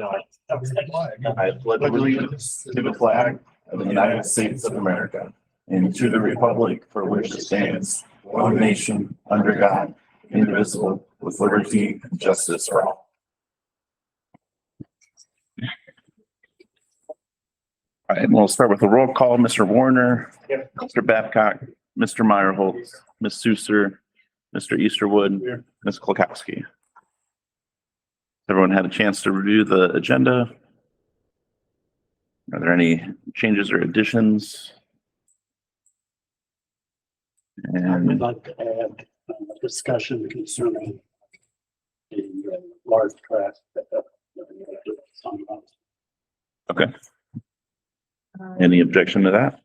I pledge allegiance to the flag of the United States of America and to the republic for which it stands, one nation, under God, indivisible, with liberty and justice for all. All right, we'll start with the roll call. Mr. Warner, Mr. Babcock, Mr. Meyerholtz, Ms. Suser, Mr. Easterwood, Ms. Klakowski. Everyone had a chance to review the agenda. Are there any changes or additions? I would like to add discussion concerning the large trash pickup. Okay. Any objection to that?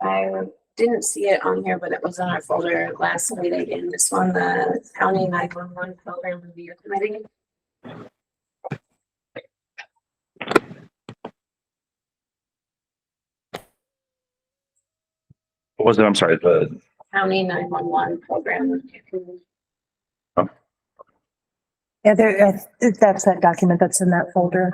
I didn't see it on here, but it was on our folder last meeting. And this one, the County 911 Program Review Committee. What was it? I'm sorry. The County 911 Program Review Committee. Yeah, that's that document that's in that folder.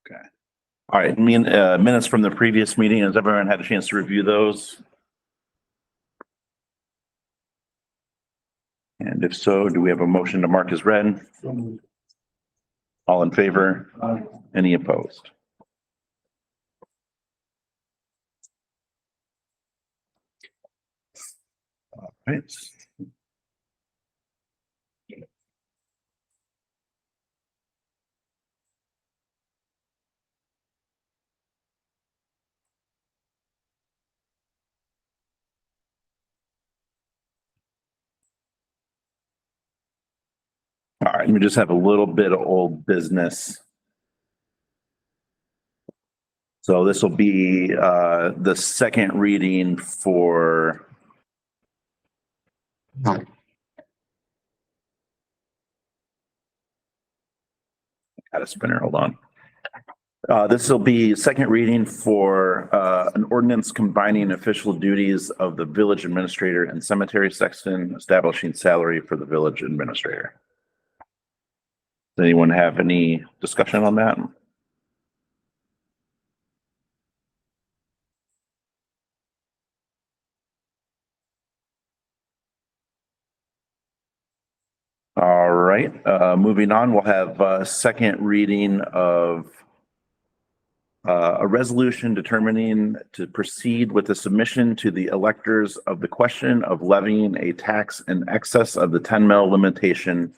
Okay. All right. Minutes from the previous meeting. Has everyone had a chance to review those? And if so, do we have a motion to mark as read? All in favor? Any opposed? All right. All right, we just have a little bit of old business. So this will be the second reading for got a spinner, hold on. This will be second reading for an ordinance combining official duties of the village administrator and cemetery sexton, establishing salary for the village administrator. Does anyone have any discussion on that? All right, moving on, we'll have a second reading of a resolution determining to proceed with the submission to the electors of the question of levying a tax in excess of the 10 mil limitation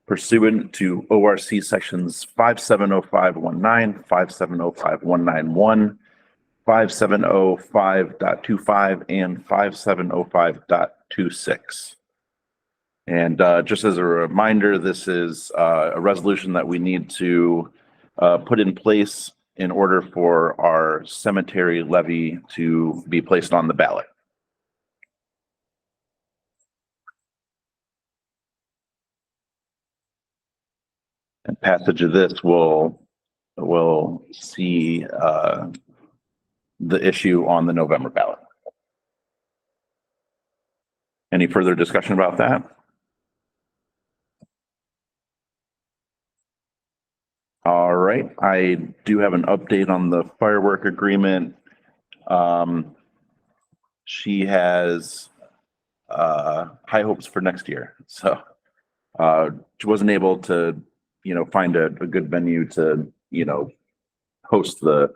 pursuant to ORC sections 570519, 5705191, 5705.25, and 5705.26. And just as a reminder, this is a resolution that we need to put in place in order for our cemetery levy to be placed on the ballot. And passage of this will see the issue on the November ballot. Any further discussion about that? All right, I do have an update on the firework agreement. She has high hopes for next year. So she wasn't able to, find a good venue to, host the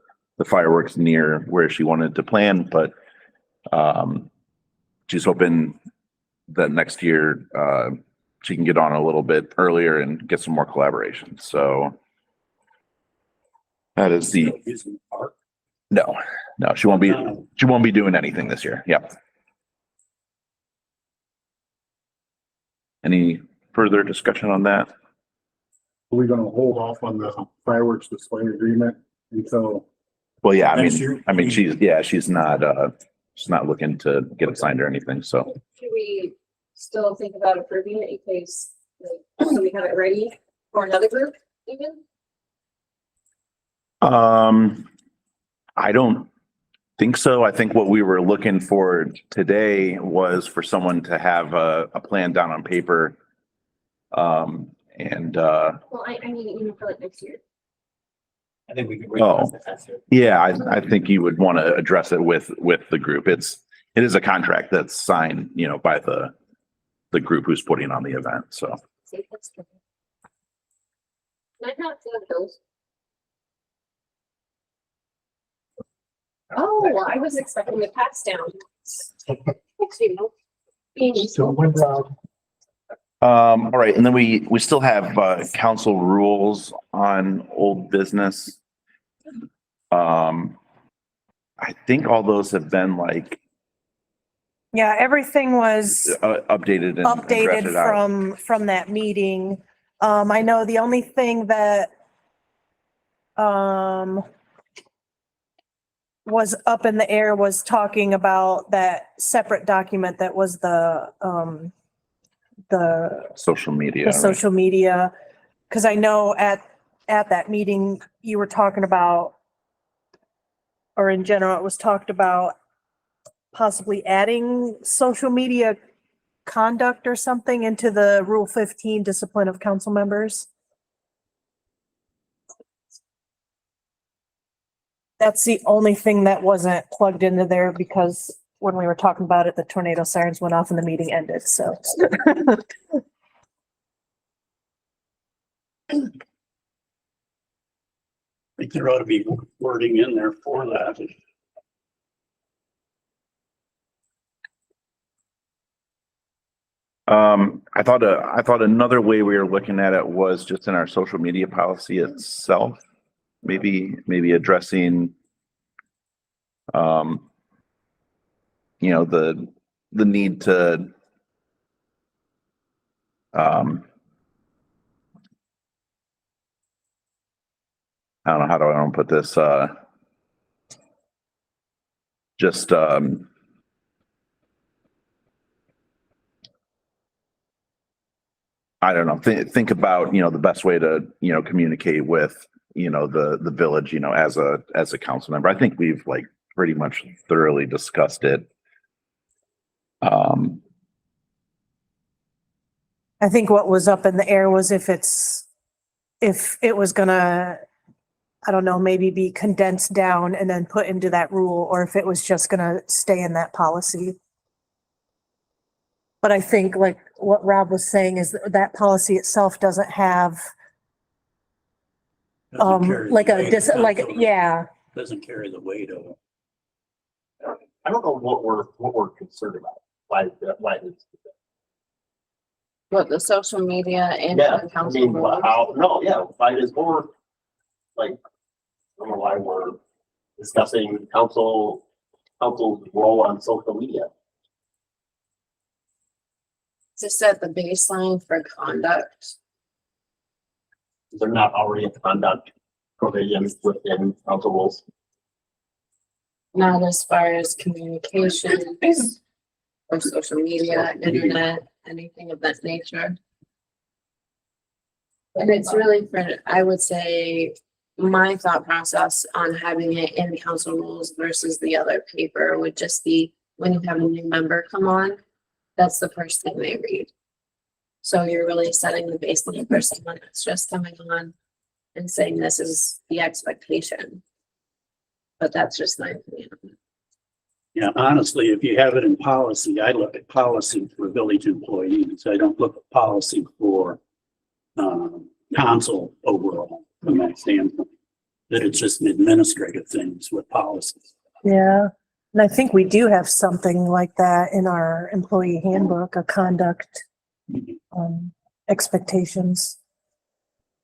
fireworks near where she wanted to plan, but she's hoping that next year she can get on a little bit earlier and get some more collaboration. So that is no, she won't be doing anything this year. Yep. Any further discussion on that? Are we gonna hold off on the fireworks display agreement until? Well, yeah, next year? she's not, just not looking to get it signed or anything, so. Should we still think about approving it in case, like, so we have it ready for another group even? I don't think so. I think what we were looking for today was for someone to have a plan down on paper. Well, I mean, even for like next year. I think we could. Oh. Yeah, I think you would want to address it with the group. It is a contract that's signed, by the group who's putting on the event, so. See, that's true. Can I not see those? Oh, I was expecting the pass down. So when, All right, and then we still have council rules on old business. I think all those have been like Yeah, everything was updated and updated drafted out. from that meeting. I know the only thing that was up in the air was talking about that separate document that was the Social media. the right? social media. Cause I know at that meeting, you were talking about, or in general, it was talked about possibly adding social media conduct or something into the Rule 15 discipline of council members. That's the only thing that wasn't plugged into there because when we were talking about it, the tornado sirens went off and the meeting ended, so. I think there ought to be wording in there for that. I thought another way we were looking at it was just in our social media policy itself. Maybe addressing, the need to, I don't know, how do I want to put this, just, I don't know, think about, the best way to, communicate with, the village, as a council member. I think we've like pretty much thoroughly discussed it. I think what was up in the air was if it was gonna, I don't know, maybe be condensed down and then put into that rule, or if it was just gonna stay in that policy. But I think like what Rob was saying is that policy itself doesn't have, Doesn't carry the like weight of like, council. yeah. Doesn't carry the weight of it. I don't know what we're concerned about. Why it's. What, the social media and Yeah, the I council mean, rules? why is more, like, I don't know why we're discussing council's role on social media. To set the baseline for conduct. They're not already a conduct provisions within council rules. Not as far as communications or social media, internet, anything of that nature. And it's really for, I would say, my thought process on having it in council rules versus the other paper would just be when you have a new member come on, that's the first thing they read. So you're really setting the baseline for someone that's just coming on and saying this is the expectation. But that's just my opinion. Yeah, honestly, if you have it in policy, I look at policy for village employees. I don't look at policy for council overall from that standpoint. That it's just an administrative things with policies. Yeah, and I think we do have something like that in our employee handbook, a conduct, expectations.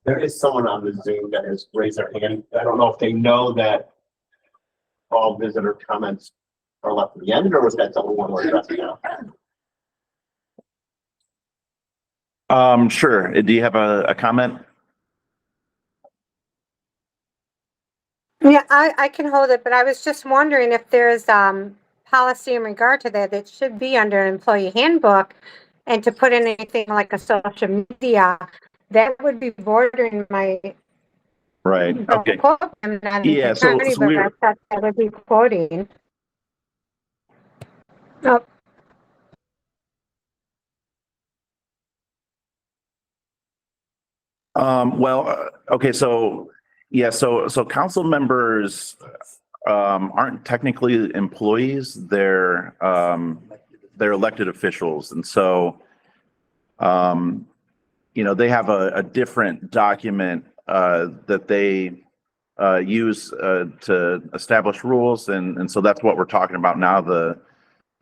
There is someone on the Zoom that has raised their hand. I don't know if they know that all visitor comments are left at the end, or was that something we're addressing now? Sure. Do you have a comment? Yeah, I can hold it, but I was just wondering if there's, policy in regard to that, it should be under employee handbook. And to put in anything like a social media, that would be bordering my. Right, okay. I'm not an Yeah, so attorney, but we're, I thought that would be quoting. Oh, okay, so, yeah, so council members, aren't technically employees, they're elected officials, and so, they have a different document, that they, use, to establish rules, and so that's what we're talking about now,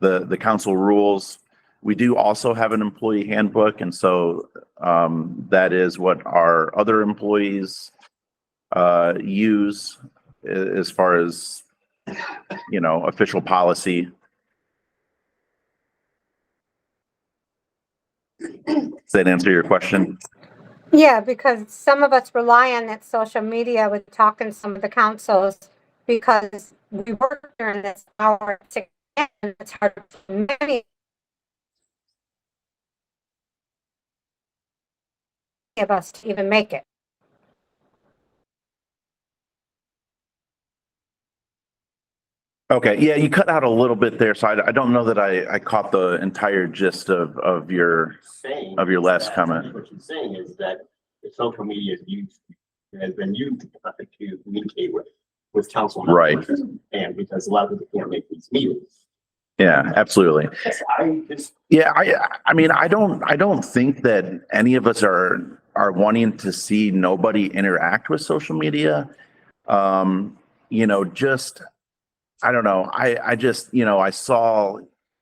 the council rules. We do also have an employee handbook, and so that is what our other employees use as far as, official policy. Does that answer your question? yeah, because some of us rely on that social media with talking to some of the councils because we work during this hour, and it's hard for many of us to even make it. Okay, yeah, you cut out a little bit there, so I don't know that I caught the entire gist of your last that- comment. What she's saying is that the social media has been used to communicate with council members. Right. And because a lot of people can't make these meetings. Yeah, absolutely. I just, Yeah, I mean, I don't think that any of us are wanting to see nobody interact with social media. Just, I don't know. I just, I saw,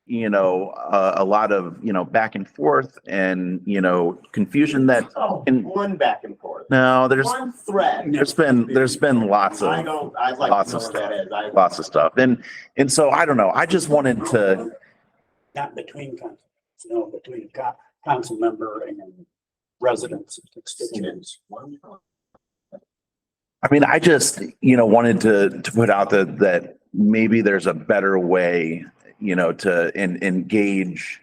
a lot of, back and forth and, confusion that, one back and forth, no, one thread. there's been lots I of, don't, I'd like lots to of know what that is. lots of stuff. And so I don't know. I just wanted to, Not between councils, between council member and residents and constituents. I mean, I just, wanted to put out that maybe there's a better way, to engage,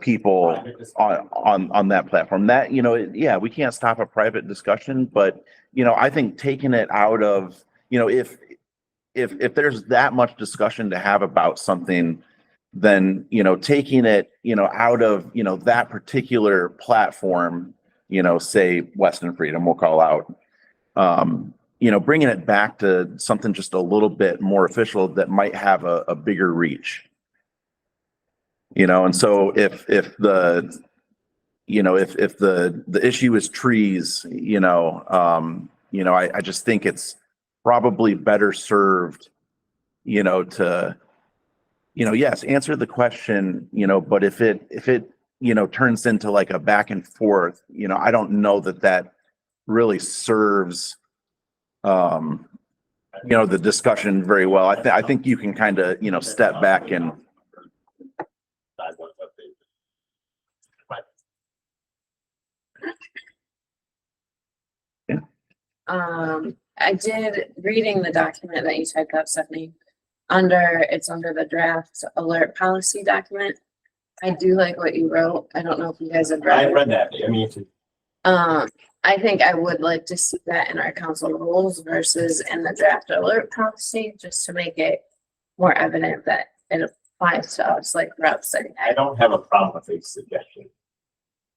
people on that platform. That, yeah, we can't stop a private discussion, but, I think taking it out of, if there's that much discussion to have about something, then, taking it, out of, that particular platform, say Weston Freedom, we'll call out, bringing it back to something just a little bit more official that might have a bigger reach. And so if the, if the issue is trees, I just think it's probably better served, to, yes, answer the question, but if it, turns into like a back and forth, I don't know that really serves, the discussion very well. I think you can kind of, step back and, I did reading the document that you typed up, Stephanie. It's under the draft alert policy document. I do like what you wrote. I don't know if you guys have read I it. read that. I mean, I think I would like to see that in our council rules versus in the draft alert policy, just to make it more evident that it applies to us like throughout the city. I don't have a problem with a suggestion,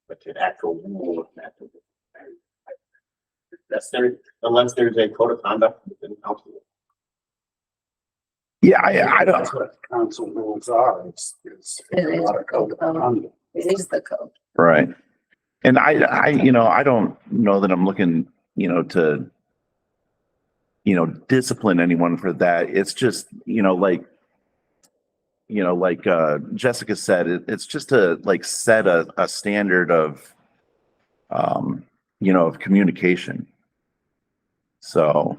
but an actual rule. Unless there's a code of conduct within council. yeah, I don't, That's what council rules are. It's It a is lot of code of conduct. It is the code. right. And I don't know that I'm looking, to, discipline anyone for that. It's just, like Jessica said, it's just to like set a standard of, of communication. So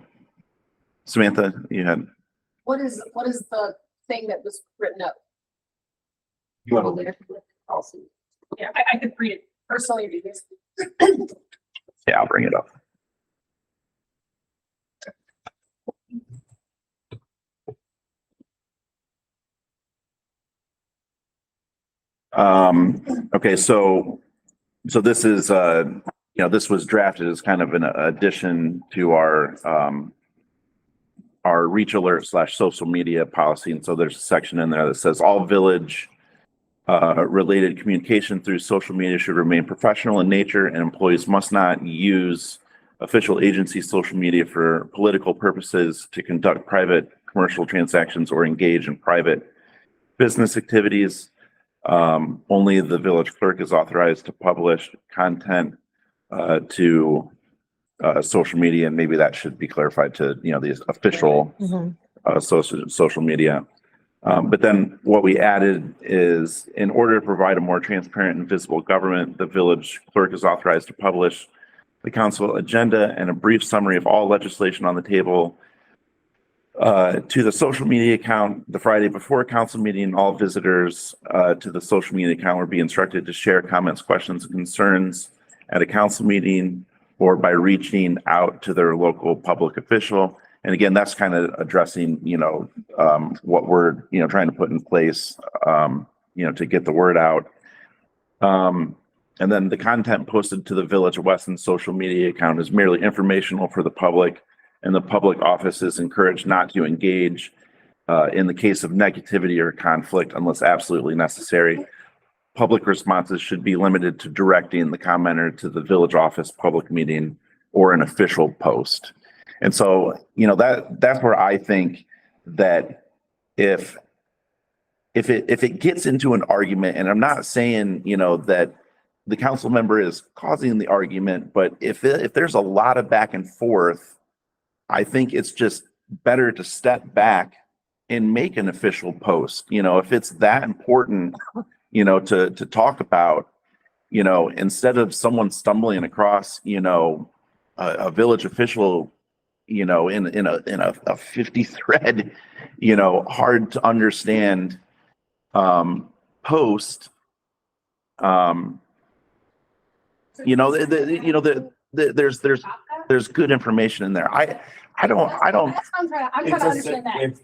Samantha, you had, What is the thing that was written up? You want to policy. Yeah, I could read it personally because yeah, I'll bring it up. Okay, so this is, this was drafted as kind of an addition to our reach alert / social media policy. And so there's a section in there that says all village related communication through social media should remain professional in nature, and employees must not use official agency social media for political purposes, to conduct private commercial transactions, or engage in private business activities. Only the village clerk is authorized to publish content to social media, and maybe that should be clarified to, the official social media. But then what we added is, in order to provide a more transparent and visible government, the village clerk is authorized to publish the council agenda and a brief summary of all legislation on the table to the social media account the Friday before council meeting. All visitors to the social media account will be instructed to share comments, questions, and concerns at a council meeting or by reaching out to their local public official. And again, that's kind of addressing, what we're, trying to put in place, to get the word out. And then the content posted to the Village of Weston social media account is merely informational for the public, and the public office is encouraged not to engage in the case of negativity or conflict unless absolutely necessary. Public responses should be limited to directing the commenter to the village office, public meeting, or an official post. And so, that's where I think that if it gets into an argument, and I'm not saying, that the council member is causing the argument, but if there's a lot of back and forth, I think it's just better to step back and make an official post. If it's that important, to talk about, instead of someone stumbling across, a village official, in a 50 thread, hard to understand post. There's good information in there. I don't. That's what I'm trying to understand that.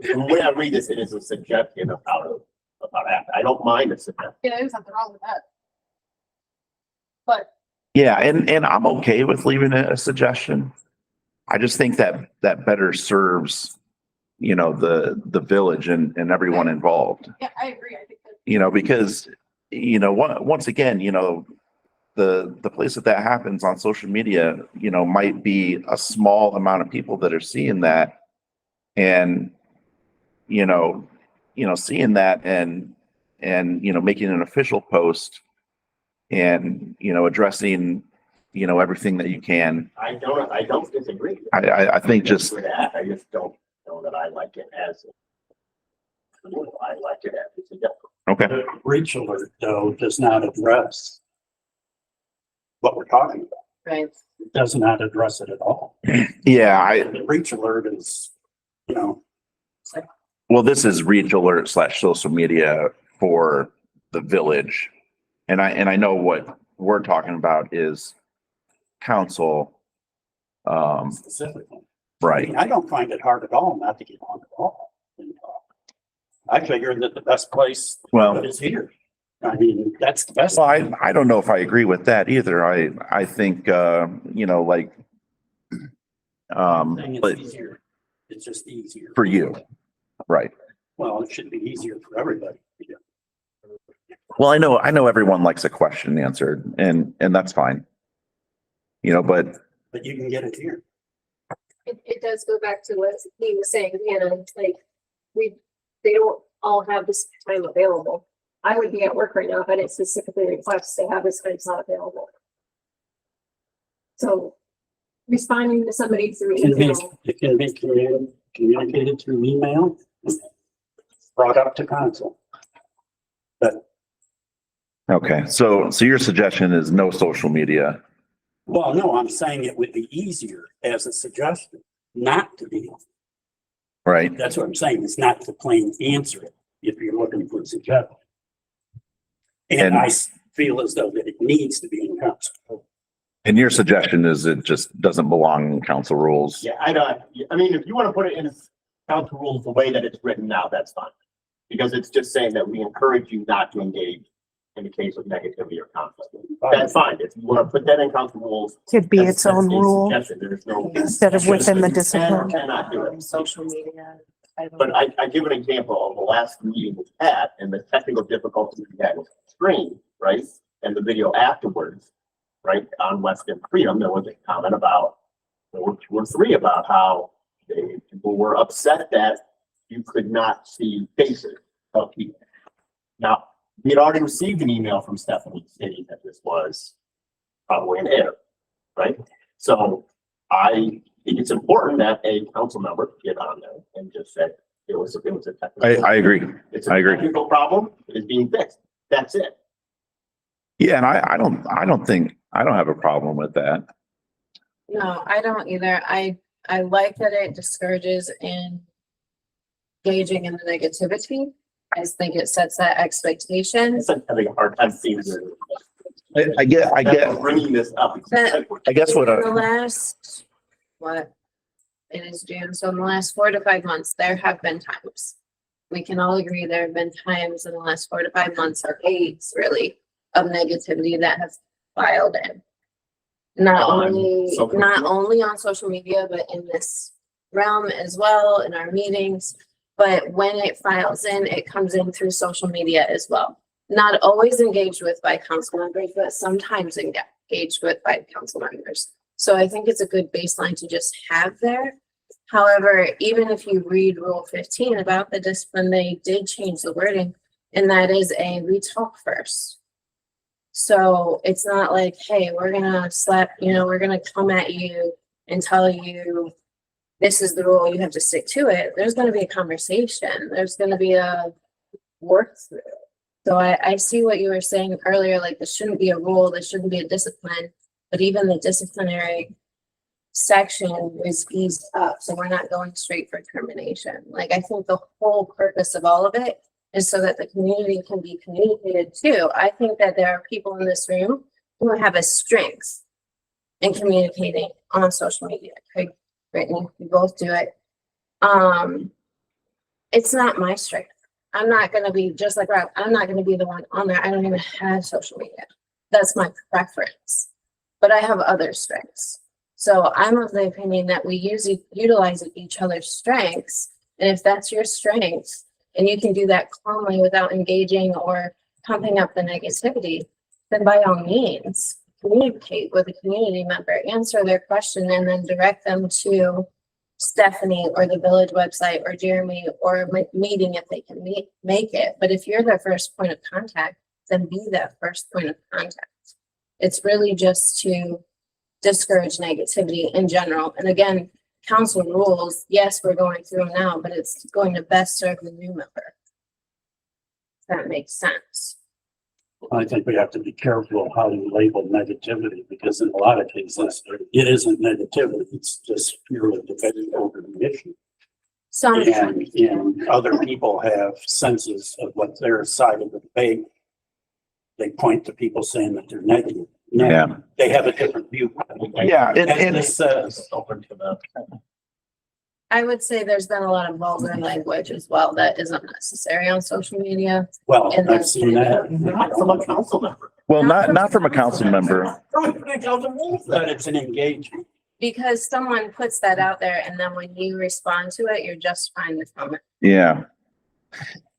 The way I read this, it is a suggestion of how to, act. I don't mind a suggestion. Yeah, there's something wrong with that. But Yeah, and I'm okay with leaving it a suggestion. I just think that better serves, the village and everyone involved. yeah, I agree. I think that Because, once again, the place that happens on social media, might be a small amount of people that are seeing that, and, seeing that and, making an official post and, addressing, everything that you can. I don't disagree. I think just, For that, I just don't know that I like it as. I like it as a suggestion. okay. The breach alert, though, does not address what we're talking about. Right. It does not address it at all. Yeah, The breach alert is, well, this is reach alert / social media for the village. And I know what we're talking about is council. specifically. Right. I don't find it hard at all not to get on the ball and talk. I figured that the best place Well, is here. I mean, that's the best. well, I don't know if I agree with that either. I think, thing. but It's easier. It's just easier. for you, right. Well, it should be easier for everybody. Well, I know everyone likes a question answered, and that's fine. But But you can get it here. It does go back to what he was saying, Hannah, like, they don't all have this time available. I would be at work right now if I didn't specifically request to have this time slot available. So responding to somebody through email, It can be communicated through email, brought up to council. But, okay, so your suggestion is no social media. well, no, I'm saying it would be easier as a suggestion, not to be. Right. That's what I'm saying. It's not to plain answer it if you're looking for a suggestion. And I feel as though that it needs to be in council. And your suggestion is it just doesn't belong in council rules. Yeah, I mean, if you want to put it in council rules the way that it's written now, that's fine. Because it's just saying that we encourage you not to engage in the case of negativity or conflict. That's fine. If you want to put that in council rules. Could be that's- its own that's a rule suggestion. There's no. instead of within the You discipline. cannot do it. Social media. But I give an example of the last meeting we had and the technical difficulties we had with the screen, right? And the video afterwards, right, on Weston Freedom, there was a comment about, there were two or three about how people were upset that you could not see faces of people. Now, we had already received an email from Stephanie stating that this was probably an error, right? So I think it's important that a council member get on there and just say it was a technical. I agree. It's I a agree. technical problem. It is being fixed. That's it. Yeah, and I don't have a problem with that. No, I don't either. I like that it discourages engaging in the negativity. I just think it sets that expectation. I'm having a hard time seeing this. I get, Bringing this up. I guess what, In the last, what? It is June, so in the last 4 to 5 months, there have been times. We can all agree there have been times in the last 4 to 5 months, or 8 really, of negativity that have filed in. Not only on social media, but in this realm as well, in our meetings. But when it files in, it comes in through social media as well. Not always engaged with by council members, but sometimes engaged with by council members. So I think it's a good baseline to just have there. However, even if you read Rule 15 about the discipline, they did change the wording, and that is we talk first. So it's not like, hey, we're gonna we're gonna come at you and tell you this is the rule, you have to stick to it. There's gonna be a conversation. There's gonna be a work through. So I see what you were saying earlier, like this shouldn't be a rule, this shouldn't be a discipline, but even the disciplinary section is eased up, so we're not going straight for termination. Like, I think the whole purpose of all of it is so that the community can be communicated to. I think that there are people in this room who have a strength in communicating on social media. Craig, Brittany, we both do it. It's not my strength. I'm not gonna be just like Rob. I'm not gonna be the one on there. I don't even have social media. That's my preference, but I have other strengths. So I'm of the opinion that we utilize each other's strengths. And if that's your strength and you can do that calmly without engaging or pumping up the negativity, then by all means, communicate with a community member, answer their question, and then direct them to Stephanie or the village website or Jeremy or a meeting if they can make it. But if you're their first point of contact, then be that first point of contact. It's really just to discourage negativity in general. And again, council rules, yes, we're going through them now, but it's going to best serve the new member. If that makes sense. I think we have to be careful of how you label negativity, because in a lot of cases, it isn't negativity, it's just purely debate over the issue. And other people have senses of what their side of the debate. They point to people saying that they're negative. No, yeah, they have a different view. yeah, And this says, Open to the. I would say there's been a lot of vulgar language as well that isn't necessary on social media. well, And I've seen that. Not from a council member. well, not from a council member. But it's an engagement. Because someone puts that out there and then when you respond to it, you're justifying the comment. Yeah.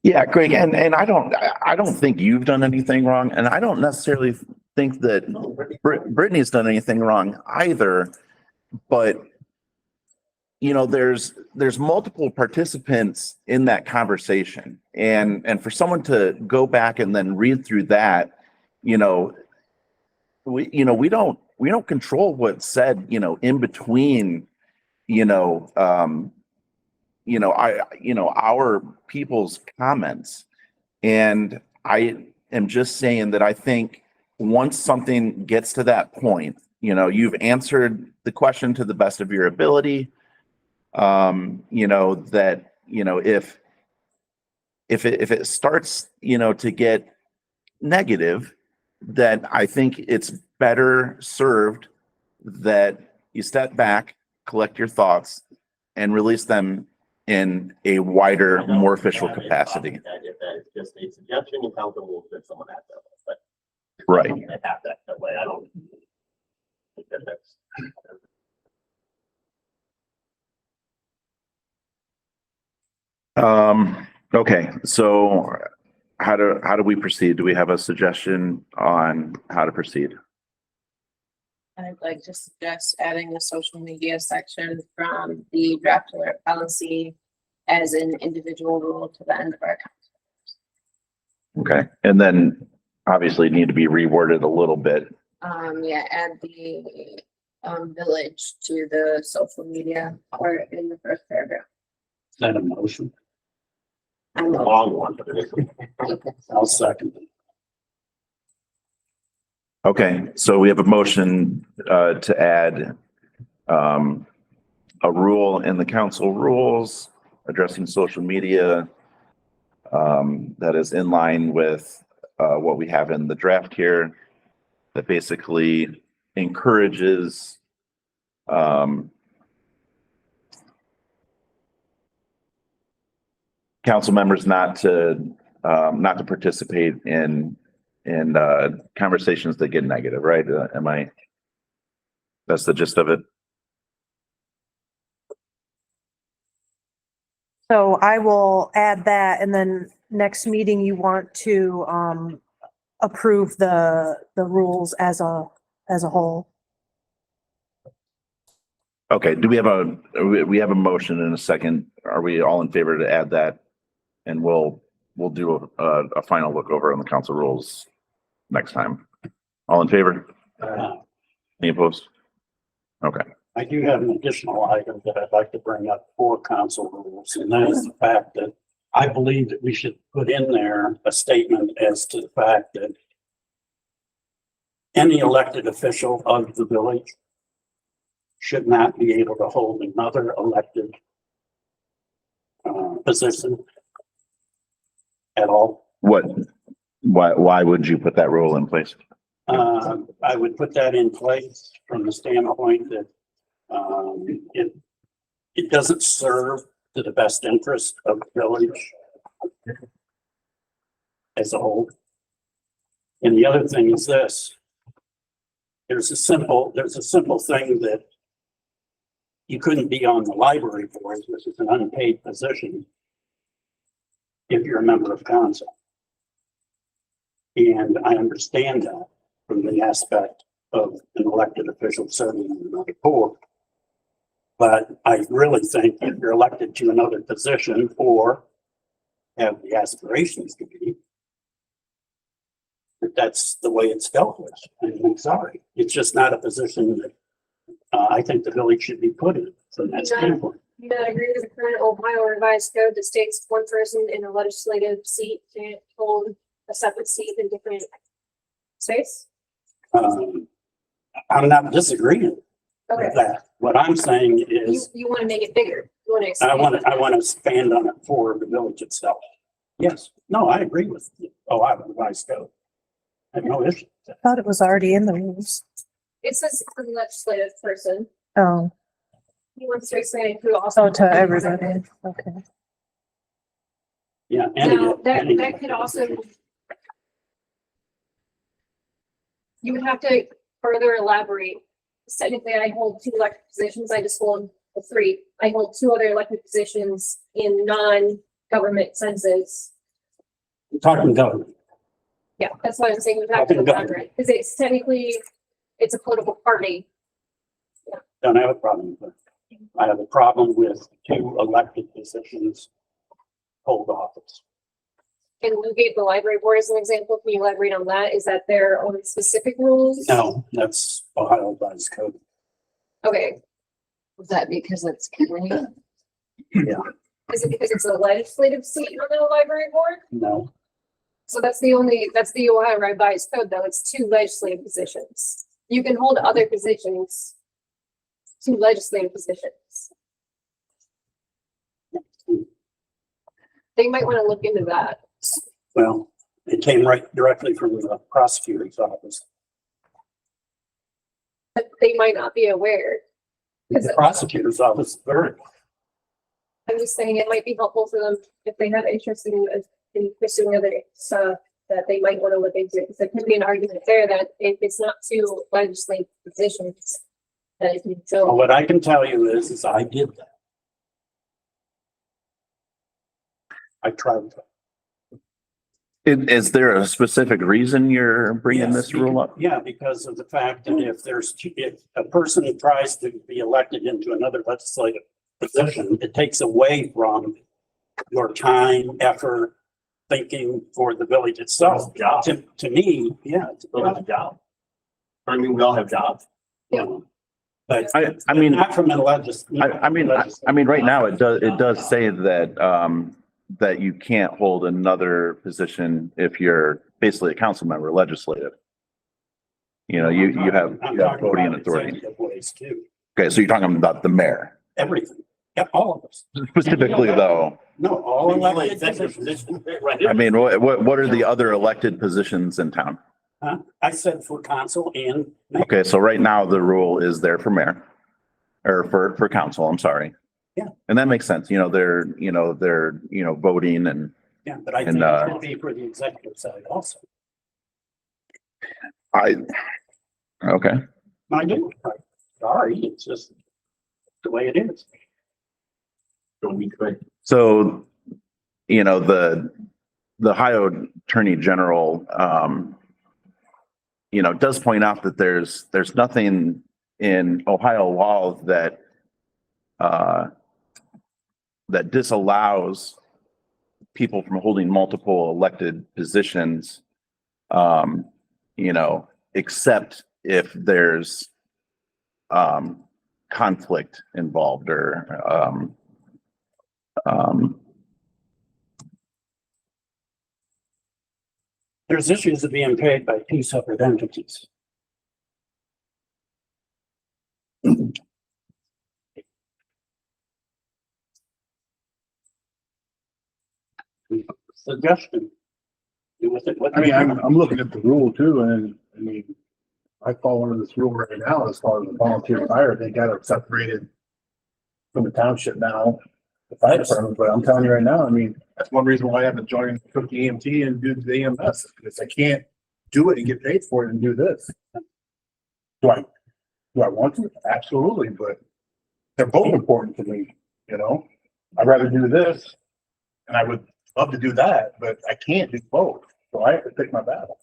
Yeah, Greg, and I don't think you've done anything wrong, and I don't necessarily think that Brittany's done anything wrong either, but there's multiple participants in that conversation, and for someone to go back and then read through that, we don't control what's said, in between, our people's comments. And I am just saying that I think once something gets to that point, you've answered the question to the best of your ability. If it starts, to get negative, then I think it's better served that you step back, collect your thoughts, and release them in a wider, I know more official we have a capacity. problem with that. If that is just a suggestion, you council will fit someone at that, but. Right. I have that way. I don't. think that that's. Okay, so how do we proceed? Do we have a suggestion on how to proceed? I'd like to suggest adding a social media section from the draft alert policy as an individual rule to the end of our. Okay, and then obviously need to be reworded a little bit. Yeah, add the village to the social media or in the first paragraph. Is that a motion? I'm A long one, but it is. I'll second it. Okay, so we have a motion to add a rule in the council rules addressing social media that is in line with what we have in the draft here, that basically encourages council members not to participate in conversations that get negative, right? That's the gist of it? So I will add that, and then next meeting you want to approve the rules as a whole. Okay, do we have a motion and a second? Are we all in favor to add that? And we'll do a final look over on the council rules next time. All in favor? Any opposed? Okay, I do have an additional item that I'd like to bring up for council rules, and that is the fact that I believe that we should put in there a statement as to the fact that any elected official of the village should not be able to hold another elected position at all. why would you put that rule in place? I would put that in place from the standpoint that it doesn't serve to the best interest of the village as a whole. And the other thing is this. There's a simple thing that you couldn't be on the library board, which is an unpaid position, if you're a member of council. And I understand that from the aspect of an elected official serving on another board. But I really think if you're elected to another position or have the aspirations to be, that's the way it's dealt with. I'm sorry. It's just not a position that I think the village should be put in from that standpoint. You not agree with the current Ohio revised code that states one person in a legislative seat can't hold a separate seat in different space? I'm not disagreeing Okay, with that. What I'm saying is, you want to make it bigger. You want to I expand. want to expand on it for the village itself. Yes, no, I agree with Ohio revised code. I have no issue. I thought it was already in the rules. It says for the legislative person. Oh, He wants to expand it to also. so to everybody. Okay. Yeah. Now, that could also. You would have to further elaborate. Technically, I hold 2 elected positions. I just hold 3. I hold 2 other elected positions in non-government senses. We're talking government. Yeah, that's what I'm saying. We have to elaborate because it's technically, it's a political party. Don't have a problem with it. I have a problem with 2 elected positions hold office. And you gave the library board as an example. Can you elaborate on that? Is that their own specific rules? No, that's Ohio revised code. Okay. Was that because it's county? Yeah, Is it because it's a legislative seat on the library board? no, So that's the Ohio revised code though. It's 2 legislative positions. You can hold other positions, 2 legislative positions. They might want to look into that. well, it came right directly from the prosecutor's office. But they might not be aware. The prosecutor's office, very. I'm just saying it might be helpful for them if they have interest in pursuing other stuff that they might want to look into, because there could be an argument there that if it's not to legislate positions, that it can Well, fill. what I can tell you is I did that. I tried. Is there a specific reason you're bringing Yes, this rule up? Yeah, because of the fact that if a person tries to be elected into another legislative position, it takes away from your time, effort, thinking for the village itself. Job. To me, yeah, it's a So it's a job. I mean, we all have jobs. job. But I mean, not from a I mean, right now it does say that, that you can't hold another position if you're basically a council member, legislative. You know, you have I'm talking voting about authority. executive ways too. Okay, so you're talking about the mayor Everything. Yeah, all of us. specifically though. No, all elected Executive positions. position, right? I mean, what are the other elected positions in town? Huh? I said for council and. Okay, so right now the rule is there for mayor or for council, I'm sorry. Yeah. And that makes sense. You know, they're voting and Yeah, but I And, think it should be for the executive side also. okay. I do. Sorry, it's just the way it is. So we could, So, the Ohio Attorney General, does point out that there's nothing in Ohio law that that disallows people from holding multiple elected positions, except if there's conflict involved or There's issues of being paid by two separate entities. Suggestion. Do with it what I mean, you want. I'm looking at the rule too, and I mean, I fall under this rule right now as far as the volunteer fire, they got it separated from the township now, the fire department, but I'm telling you right now, I mean, that's one reason why I haven't joined Cook EMT and do the EMS, because I can't do it and get paid for it and do this. Do I want to? Absolutely, but they're both important to me, I'd rather do this, and I would love to do that, but I can't do both, so I have to pick my battle.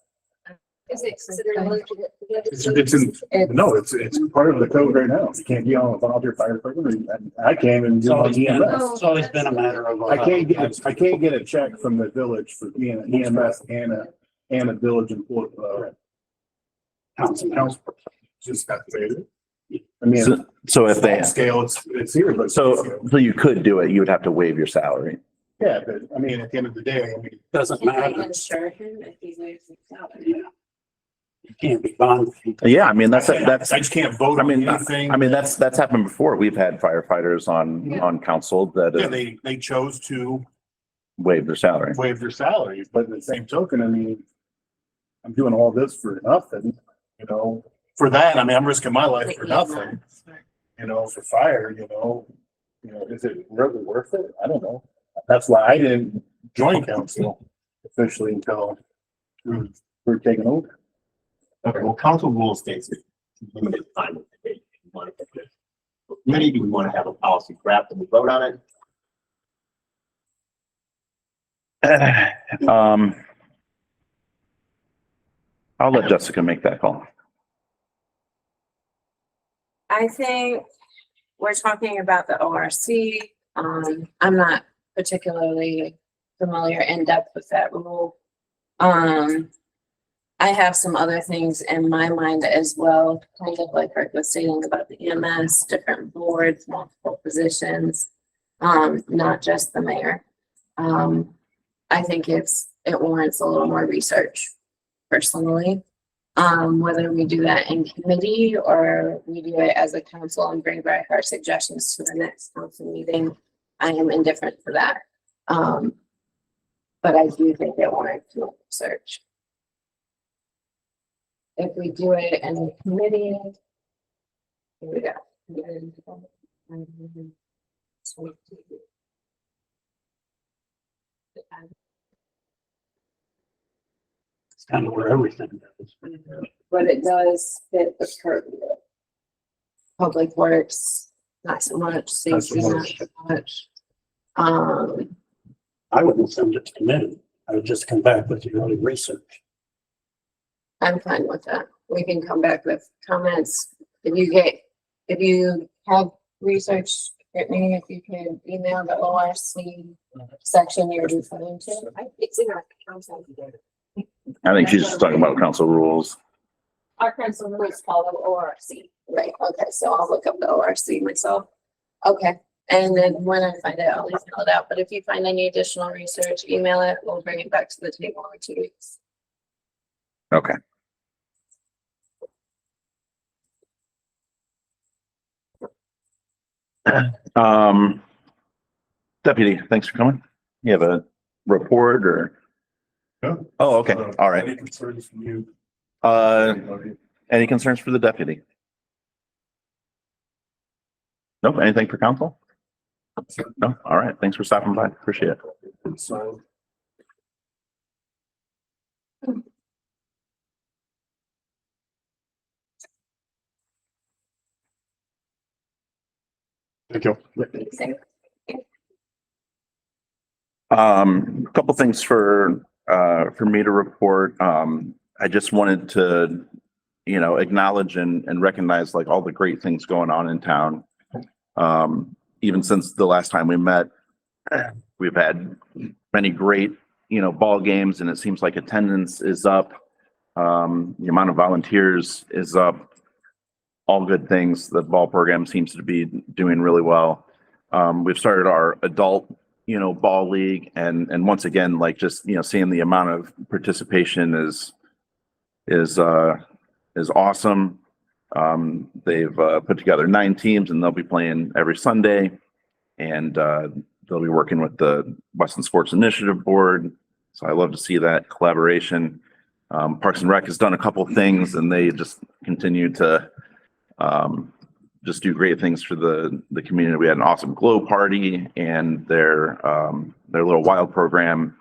Is it considered It's part of the code right now. You can't be on a volunteer fire program, and I can't even It's do my always been, EMS. it's always been a matter of. I can't get a check from the village for being an EMS and a village employee, Council. council. Just got to say it. I mean, so if they, small scale, it's here, but. so you could do it, you would have to waive your salary. Yeah, but I mean, at the end of the day, I mean, Doesn't Can I matter. insure him if he leaves his salary? Yeah. You can't be bonded. Yeah, I mean, I that's, just can't vote I on mean, anything. that's happened before. We've had firefighters on council that Yeah, have they chose to waived their salary. waive their salary, but in the same token, I mean, I'm doing all this for nothing, for that, I mean, I'm risking my life for nothing, for fire, is it really worth it? I don't know. That's why I didn't join council officially until we're taking over. okay, well, council rule states that limited time with the date. You want to get this. Many do we want to have a policy draft and we vote on it? I'll let Jessica make that call. I think we're talking about the ORC. I'm not particularly familiar in depth with that rule. I have some other things in my mind as well, kind of like Rick was saying about the EMS, different boards, multiple positions, not just the mayor. I think it warrants a little more research personally. Whether we do that in committee or we do it as a council and bring back our suggestions to the next council meeting, I am indifferent for that. But I do think it warrants more research. If we do it in the committee, here we go. It's kind of where everything goes. But it does fit the purview. Public Works, not so much, safety, not so much. I wouldn't send it to committee. I would just come back with your own research. I'm fine with that. We can come back with comments. If you have research, Brittany, if you can email the ORC section you're referring to. It's in our council. I think she's just talking about council rules. Our council rules follow ORC. Right, okay, so I'll look up the ORC myself. Okay, and then when I find it, I'll email it out. But if you find any additional research, email it. We'll bring it back to the table in 2 weeks. Okay. Deputy, thanks for coming. You have a report or? Yeah. Oh, okay, all right. Any concerns from you? Any concerns for the deputy? Nope, anything for council? No, all right, thanks for stopping by, appreciate it. So. Thank you. A couple things for me to report. I just wanted to, acknowledge and recognize like all the great things going on in town. Even since the last time we met, we've had many great, ball games, and it seems like attendance is up. The amount of volunteers is up. All good things. The ball program seems to be doing really well. We've started our adult, ball league, and once again, like just seeing the amount of participation is awesome. They've put together 9 teams, and they'll be playing every Sunday, and they'll be working with the Weston Sports Initiative Board. So I love to see that collaboration. Parks and Rec has done a couple things, and they just continue to just do great things for the community. We had an awesome glow party, and their little wild program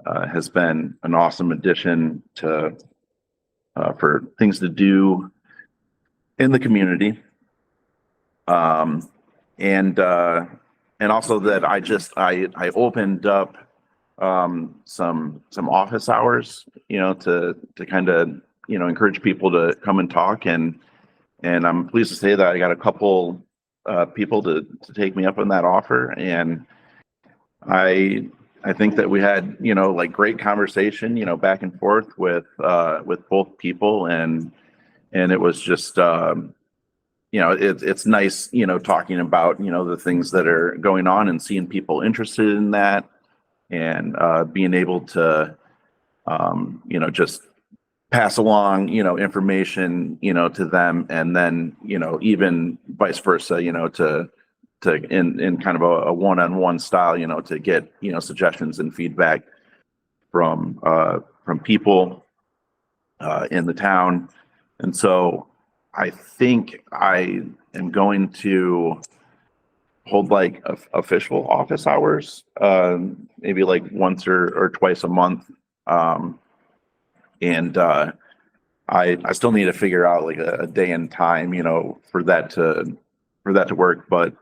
has been an awesome addition to for things to do in the community. And also that I opened up some office hours, to kind of encourage people to come and talk, and I'm pleased to say that I got a couple people to take me up on that offer, and I think that we had like great conversation back and forth with both people, and it was just it's nice talking about the things that are going on and seeing people interested in that, and being able to just pass along information to them, and then even vice versa, to in kind of a one-on-one style, to get suggestions and feedback from people in the town. And so I think I am going to hold like official office hours, maybe like once or twice a month. And I still need to figure out like a day and time, for that to work, but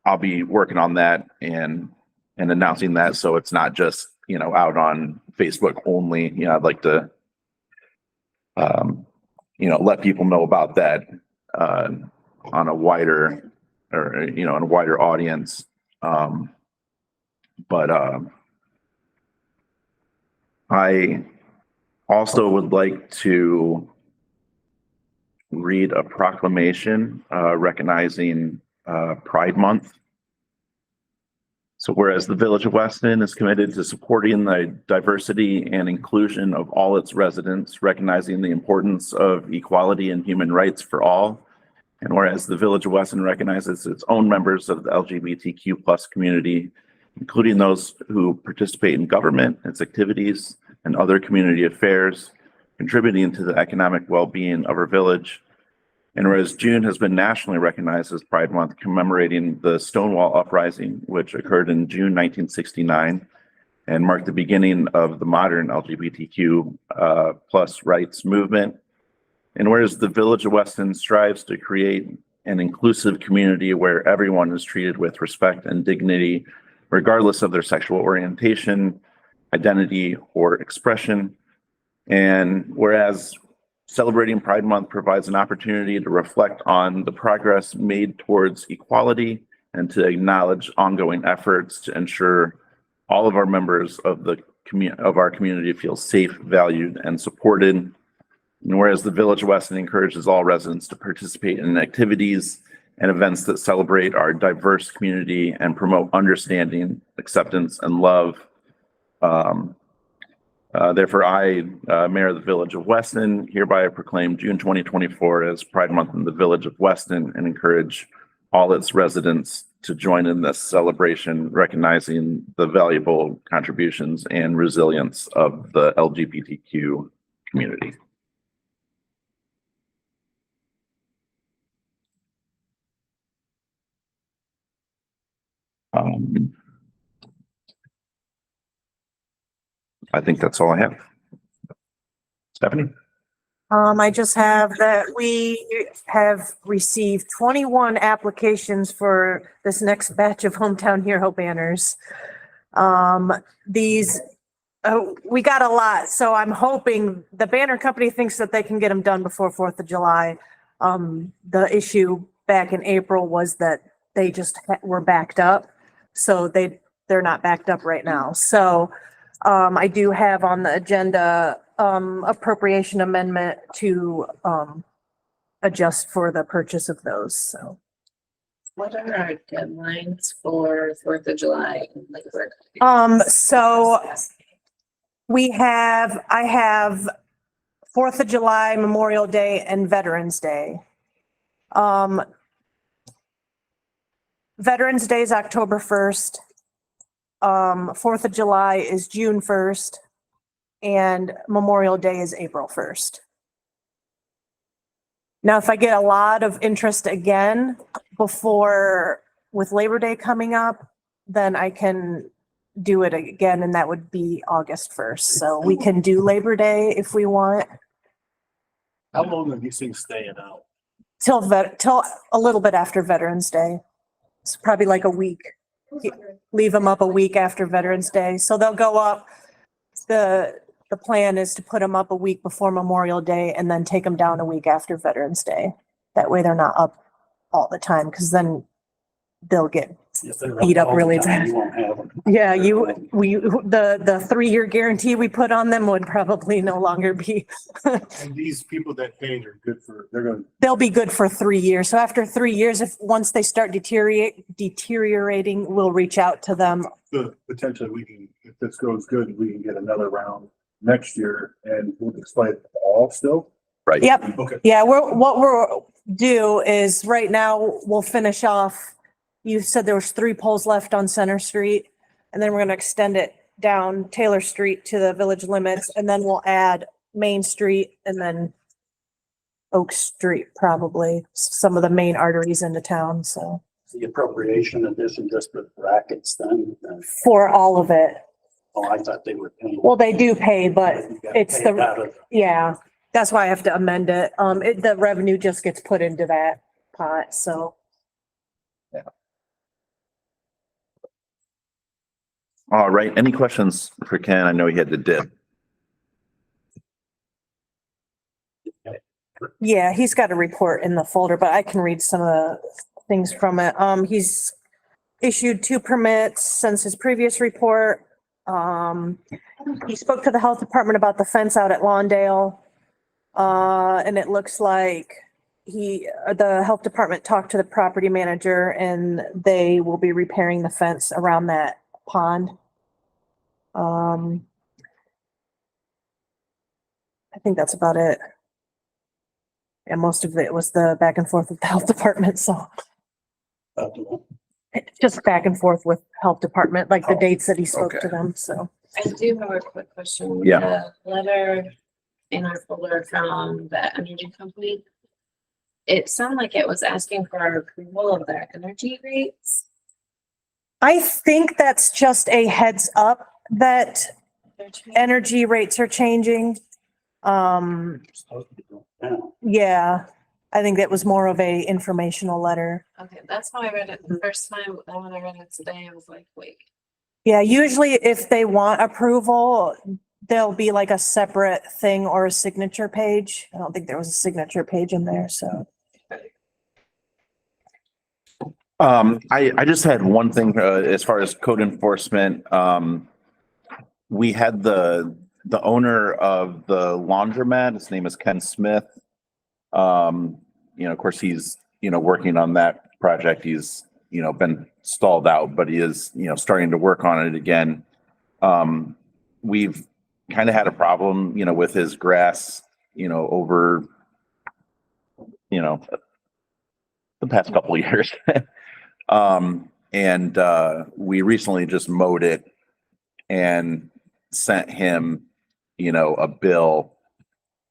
I'll be working on that and announcing that, so it's not just out on Facebook only. I'd like to let people know about that on a wider on a wider audience. But I also would like to read a proclamation recognizing Pride Month. So whereas the Village of Weston is committed to supporting the diversity and inclusion of all its residents, recognizing the importance of equality and human rights for all, and whereas the Village of Weston recognizes its own members of the LGBTQ+ community, including those who participate in government, its activities, and other community affairs, contributing to the economic well-being of our village. And whereas June has been nationally recognized as Pride Month, commemorating the Stonewall Uprising, which occurred in June 1969, and mark the beginning of the modern LGBTQ plus rights movement. And whereas the Village of Weston strives to create an inclusive community where everyone is treated with respect and dignity, regardless of their sexual orientation, identity, or expression. And whereas celebrating Pride Month provides an opportunity to reflect on the progress made towards equality and to acknowledge ongoing efforts to ensure all of our members of our community feel safe, valued, and supported. And whereas the Village of Weston encourages all residents to participate in activities and events that celebrate our diverse community and promote understanding, acceptance, and love. Therefore, I, Mayor of the Village of Weston, hereby proclaim June 2024 as Pride Month in the Village of Weston and encourage all its residents to join in this celebration, recognizing the valuable contributions and resilience of the LGBTQ community. I think that's all I have. Stephanie? I just have that we have received 21 applications for this next batch of Hometown Hero banners. We got a lot, so I'm hoping the banner company thinks that they can get them done before 4th of July. The issue back in April was that they just were backed up, so they're not backed up right now. So I do have on the agenda appropriation amendment to adjust for the purchase of those. So What are our deadlines for 4th of July and Labor? so I have 4th of July, Memorial Day, and Veterans Day. Veterans Day is October 1st. 4th of July is June 1st. And Memorial Day is April 1st. Now, if I get a lot of interest again with Labor Day coming up, then I can do it again, and that would be August 1st. So we can do Labor Day if we want. How long are these things staying out? Till a little bit after Veterans Day. It's probably like a week. Leave them up a week after Veterans Day. So they'll go up. The plan is to put them up a week before Memorial Day and then take them down a week after Veterans Day. That way they're not up all the time, because then they'll get eat up really fast. Yeah, the 3-year guarantee we put on them would probably no longer be. And these people that paid are good for, They'll be good for 3 years. So after 3 years, once they start deteriorating, we'll reach out to them. potentially we can, if this goes good, we can get another round next year and we'll display it all still. Right. Yep. Okay. Yeah, what we'll do is right now we'll finish off. You said there was 3 poles left on Center Street, and then we're gonna extend it down Taylor Street to the village limits, and then we'll add Main Street and then Oak Street, probably some of the main arteries into town. So The appropriation addition just for brackets then. for all of it, Oh, I thought they were paying. well, they do pay, but You gotta it's pay it out of- yeah, that's why I have to amend it. The revenue just gets put into that pot, so. All right. Any questions for Ken? I know he had to dip. Yeah, he's got a report in the folder, but I can read some of the things from it. He's issued 2 permits since his previous report. He spoke to the health department about the fence out at Lawndale. And it looks like the health department talked to the property manager and they will be repairing the fence around that pond. I think that's about it. And most of it was the back and forth with the health department, so just back and forth with health department, like the dates that he spoke to Okay. them, so. I do have a quick question. Yeah. The letter in our folder from the energy company. It sounded like it was asking for our approval of their energy rates. I think that's just a heads up that energy rates are changing. Yeah. Yeah, I think that was more of a informational letter. Okay, that's how I read it the first time. Then when I read it today, I was like, wait. Yeah, usually if they want approval, there'll be like a separate thing or a signature page. I don't think there was a signature page in there, so. I just had one thing, as far as code enforcement. We had the owner of the laundromat, his name is Ken Smith. Of course, he's, working on that project. He's, been stalled out, but he is, starting to work on it again. We've kind of had a problem, with his grass, over, the past couple of years. We recently just mowed it and sent him, a bill.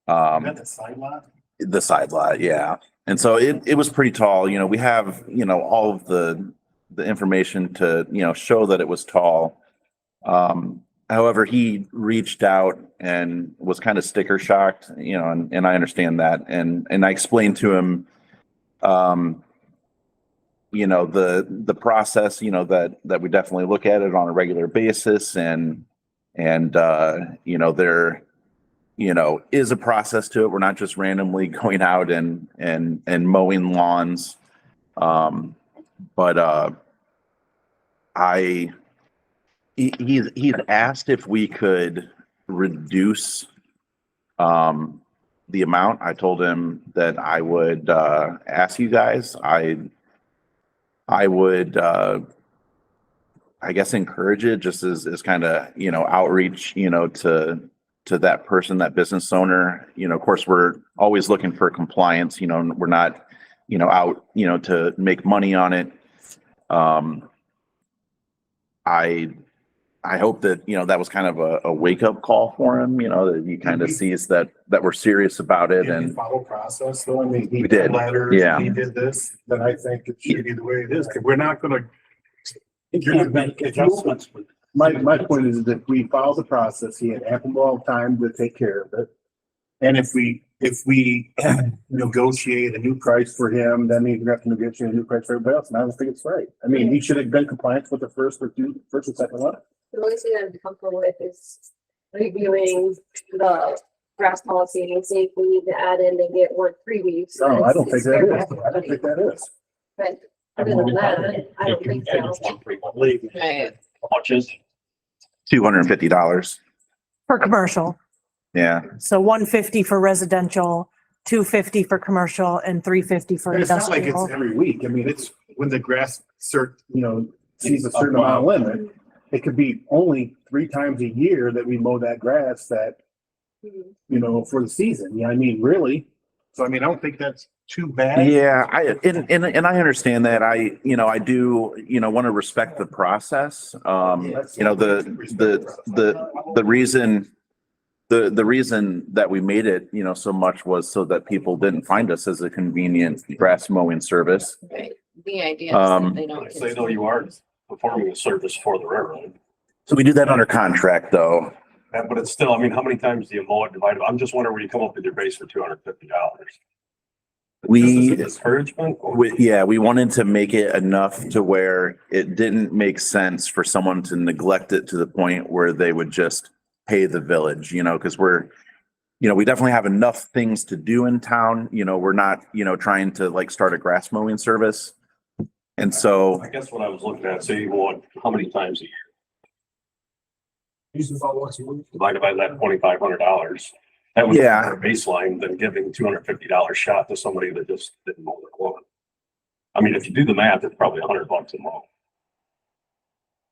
The side lot? The side lot, yeah. And so it was pretty tall, we have, all of the information to, show that it was tall. However, he reached out and was kind of sticker shocked, and I understand that. And I explained to him, the process, that we definitely look at it on a regular basis, and there, is a process to it. We're not just randomly going out and mowing lawns. He's asked if we could reduce, the amount. I told him that I would, ask you guys. I would, I guess, encourage it just as kind of, outreach, to that person, that business owner. Of course, we're always looking for compliance, we're not, out, to make money on it. I hope that, that was kind of a wake up call for him, that he kind of sees that we're serious about it. Did he And follow process though? I mean, he We did did, letters, yeah. he did this, then I think it should be the way it is, because we're not gonna. You can't make adjustments with. My point is that we follow the process, he had ample time to take care of it. And if we negotiate a new price for him, then he's gonna have to negotiate a new price for everybody else, and I don't think it's right. I mean, he should have been compliant with the first and second letter. The only thing I'm comfortable with is reviewing the grass policy and see if we need to add in and get work 3 weeks. No, I don't think It's that fair is, for I don't everybody. think that is. But other than that, I don't think so. Believe me. Right. How much is? $250. For commercial, Yeah. so 150 for residential, 250 for commercial, and 350 for And it's not like it's industrial. every week, I mean, it's when the grass sees a certain amount of limit. It could be only 3 times a year that we mow that grass that, for the season, I mean, really. So I mean, I don't think that's too bad. Yeah, and I understand that. I do, want to respect the process. The reason that we made it, so much was so that people didn't find us as a convenient grass mowing service. Right. The idea is that they don't. Say though you are performing a service for the railroad. So we do that under contract, though. But it's still, I mean, how many times do you mow it divided? I'm just wondering where you come up with your base for $250. We, Discouragement? we wanted to make it enough to where it didn't make sense for someone to neglect it to the point where they would just pay the village, because we definitely have enough things to do in town. We're not, trying to like start a grass mowing service. And so, I guess what I was looking at, say you mow it how many times a year? Divided by that $2,500. That would be Yeah. a baseline than giving $250 shot to somebody that just didn't mow their lawn. I mean, if you do the math, it's probably $100 a mow.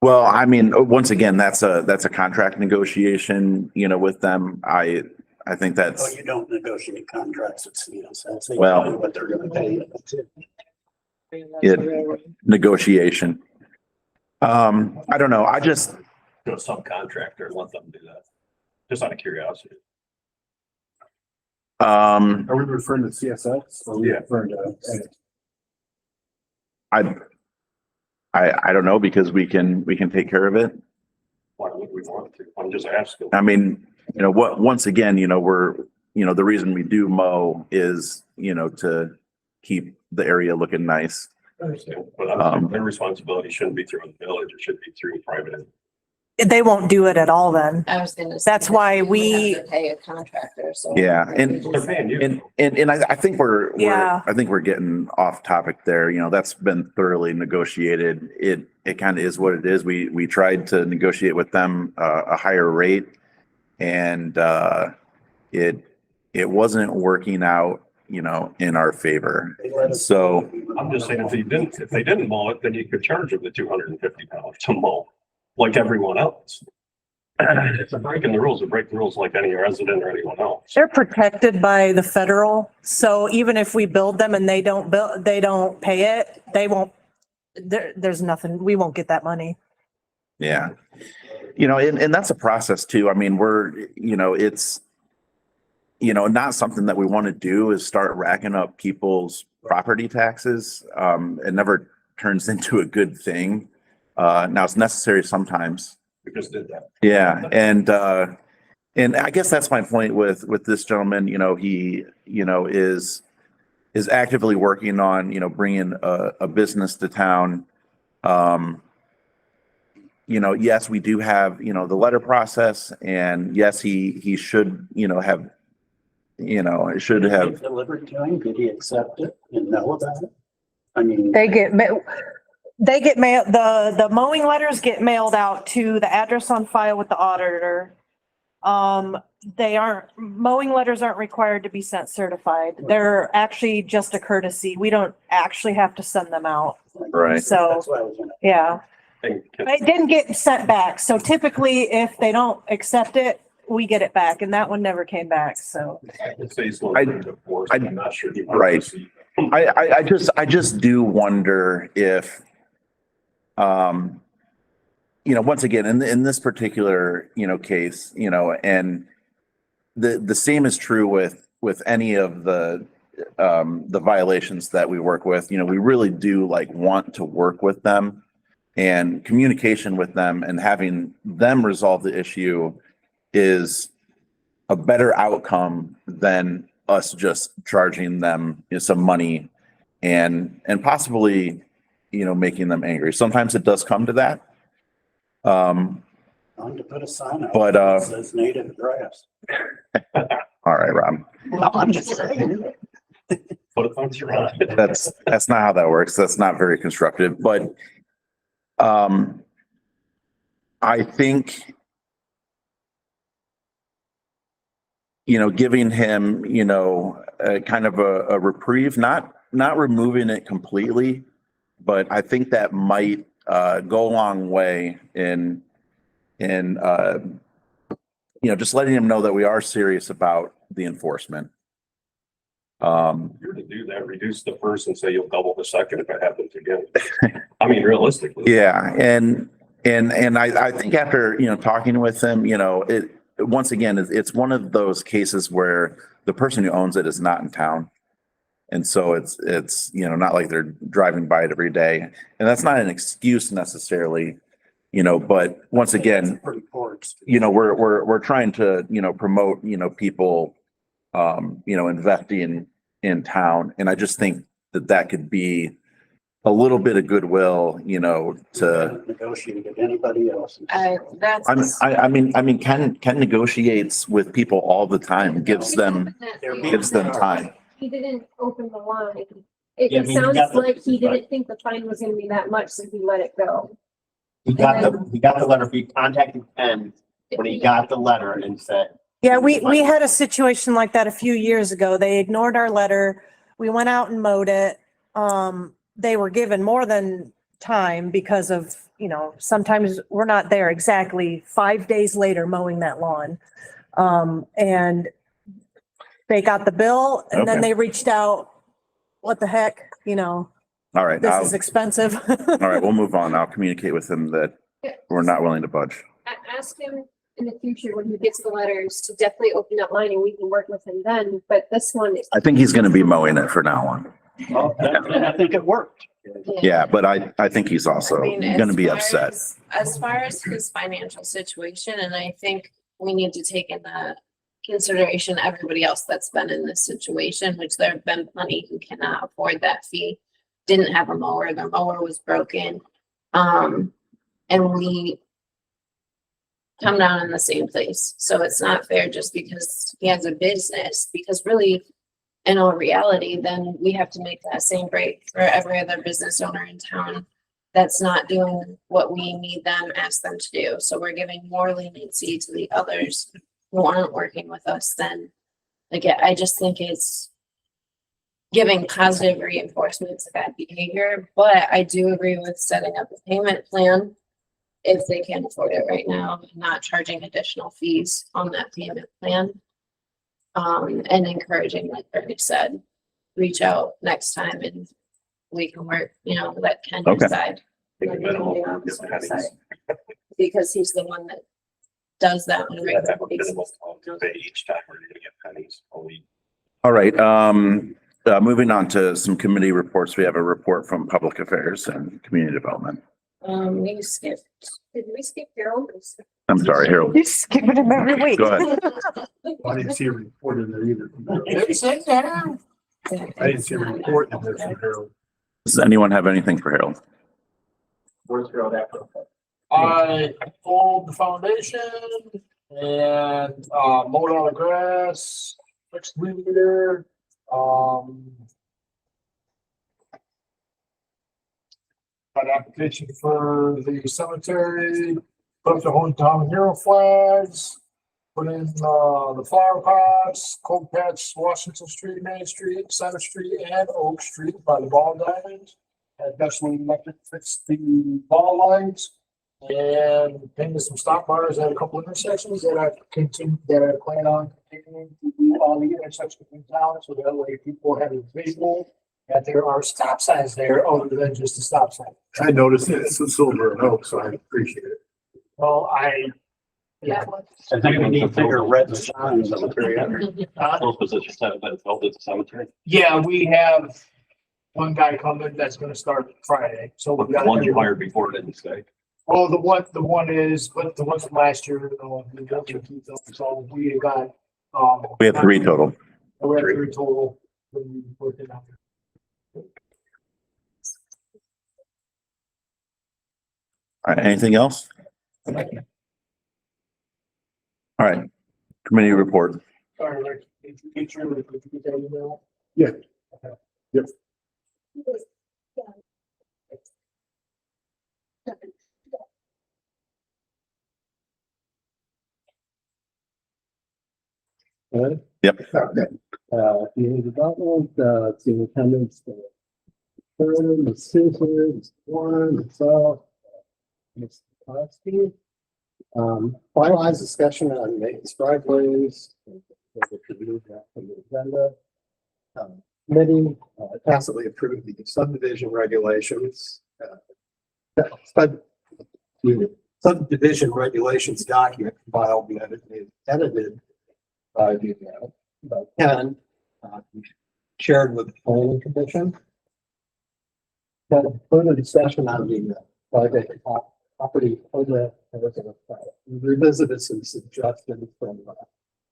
well, I mean, once again, that's a contract negotiation, with them. I think Oh, that's, you don't negotiate contracts with CSS. They Well- tell you what they're gonna pay you. That's it. negotiation. I don't know. I just, To a subcontractor and let them do that. Just out of curiosity. Are we referring to CSX or are we Yeah. referring to? I don't know, because we can take care of it. Why don't we want to. I'm just asking. I mean, once again, the reason we do mow is, to keep the area looking nice. I understand, but I'm saying their responsibility shouldn't be through the village. It should be through private. They won't do it at all then. I was gonna say. That's why we- have to Pay a contractor, so. Yeah, and- They're paying you. And I think Yeah. I think we're getting off topic there. That's been thoroughly negotiated. It kind of is what it is. We tried to negotiate with them a higher rate, and it wasn't working out, in our favor. So I'm just saying, if they didn't mow it, then you could charge them the $250 to mow, like everyone else. It's a breaking the rules, or break the rules like any resident or anyone else. They're protected by the federal, so even if we build them and they don't pay it, they won't, there's nothing, we won't get that money. yeah, and that's a process too. I mean, it's, not something that we want to do is start racking up people's property taxes. It never turns into a good thing. Now it's necessary sometimes. We just did that. Yeah, and I guess that's my point with this gentleman. He is actively working on bringing a business to town. Yes, we do have the letter process, and yes, he should have should have. Delivered to him, did he accept it and know about it? I mean. They get mailed, the mowing letters get mailed out to the address on file with the auditor. Mowing letters aren't required to be sent certified. They're actually just a courtesy. We don't actually have to send them out. Right. So, That's what I was gonna. yeah, Hey, it didn't get sent back. So typically if they don't accept it, we get it back, and that one never came back, so. I could say slow divorce. I'm not sure. Right. I just do wonder if, once again, in this particular, case, and the same is true with any of the violations that we work with. We really do want to work with them, and communication with them and having them resolve the issue is a better outcome than us just charging them some money and possibly, making them angry. Sometimes it does come to that. I'm to put a sign out. But, that says native grass. All right, Rob, Well, I'm just saying. Put a puncture on it. that's not how that works. That's not very constructive, but, I think, giving him, kind of a reprieve, not removing it completely, but I think that might go a long way in just letting him know that we are serious about the enforcement. If you're to do that, reduce the first and say you'll double the second if it happens again. I mean, realistically. Yeah, and I think after talking with him, once again, it's one of those cases where the person who owns it is not in town. And so it's not like they're driving by it every day. And that's not an excuse necessarily, but once again, we're trying to, promote, people, investing in town. And I just think that could be a little bit of goodwill, to Negotiate with anybody else. I mean, Ken negotiates with people all the time, gives them time. He didn't open the line. Yeah, I It mean, you sounds got the- like he didn't think the fine was gonna be that much, so he let it go. He got the letter, he contacted Ken when he got the letter and said. Yeah, we had a situation like that a few years ago. They ignored our letter. We went out and mowed it. They were given more than time because of, sometimes we're not there exactly 5 days later mowing that lawn. And they got the bill and then Okay. they reached out, what the heck, All right. this is expensive. All right, we'll move on. I'll communicate with him that we're not willing to budge. Ask him in the future when he gets the letters to definitely open that line and we can work with him then, but this one is. I think he's going to be mowing it for now on. Well, and I think it worked. Yeah, but I think he's also I mean, gonna as be far upset. as far as his financial situation, and I think we need to take into consideration everybody else that's been in this situation, which there have been plenty who cannot afford that fee, didn't have a mower, their mower was broken. And we come down in the same place. So it's not fair just because he has a business, because really, in all reality, then we have to make that same break for every other business owner in town that's not doing what we need them, ask them to do. So we're giving more leniency to the others who aren't working with us then. Again, I just think it's giving positive reinforcement to bad behavior, but I do agree with setting up a payment plan if they can't afford it right now, not charging additional fees on that payment plan. And encouraging, like Bernie said, reach out next time and we can work, let Ken Okay. decide. Take a minimum, get the pennies. Because he's the one that does that on a That regular have a minimum basis. to pay each time we're gonna get pennies. Only All right, moving on to some committee reports. We have a report from Public Affairs and Community Development. We skipped. Did we skip Harold? I'm sorry, Harold. You skipping him every week. Go ahead. I didn't see a report in there either. It's in there. I didn't see a report in there from Harold. Does anyone have anything for Harold? Where's Harold at? I pulled the foundation and mowed all the grass, fixed the weed eater, got application for the cemetery, put up the hometown hero flags, put in the flower pots, cold patch, Washington Street, Main Street, Center Street, and Oak Street by the ball diamond. Had Dutchman Electric fix the ball lines and painted some stop bars at a couple intersections that I plan on continuing to do all the intersections in town, so that way people have a visual that there are stop signs there other than just a stop sign. I noticed it. It's a silver and oak, so I appreciate it. Well, I think we need bigger red signs on the area. those positions haven't been filled at the cemetery. Yeah, we have one guy coming that's gonna start Friday, so But we the got. ones you hired before didn't stay. Oh, the one is, but the ones from last year, we got two keys up, so we got, We have 3 total. we have 3 total. When we worked it out. All right, anything else? All right, committee report. Sorry, Rick, did you get that email? Yeah. Yep. Good. Yep. Community development, superintendent's, the scissors, one, myself, Ms. Kowski. Finalized discussion on maintenance driveways. From the agenda. Committee tacitly approved the subdivision regulations. Subdivision regulations document filed and edited by Ken, shared with the planning commission. Had further discussion on the project property owner, revisited some suggestions from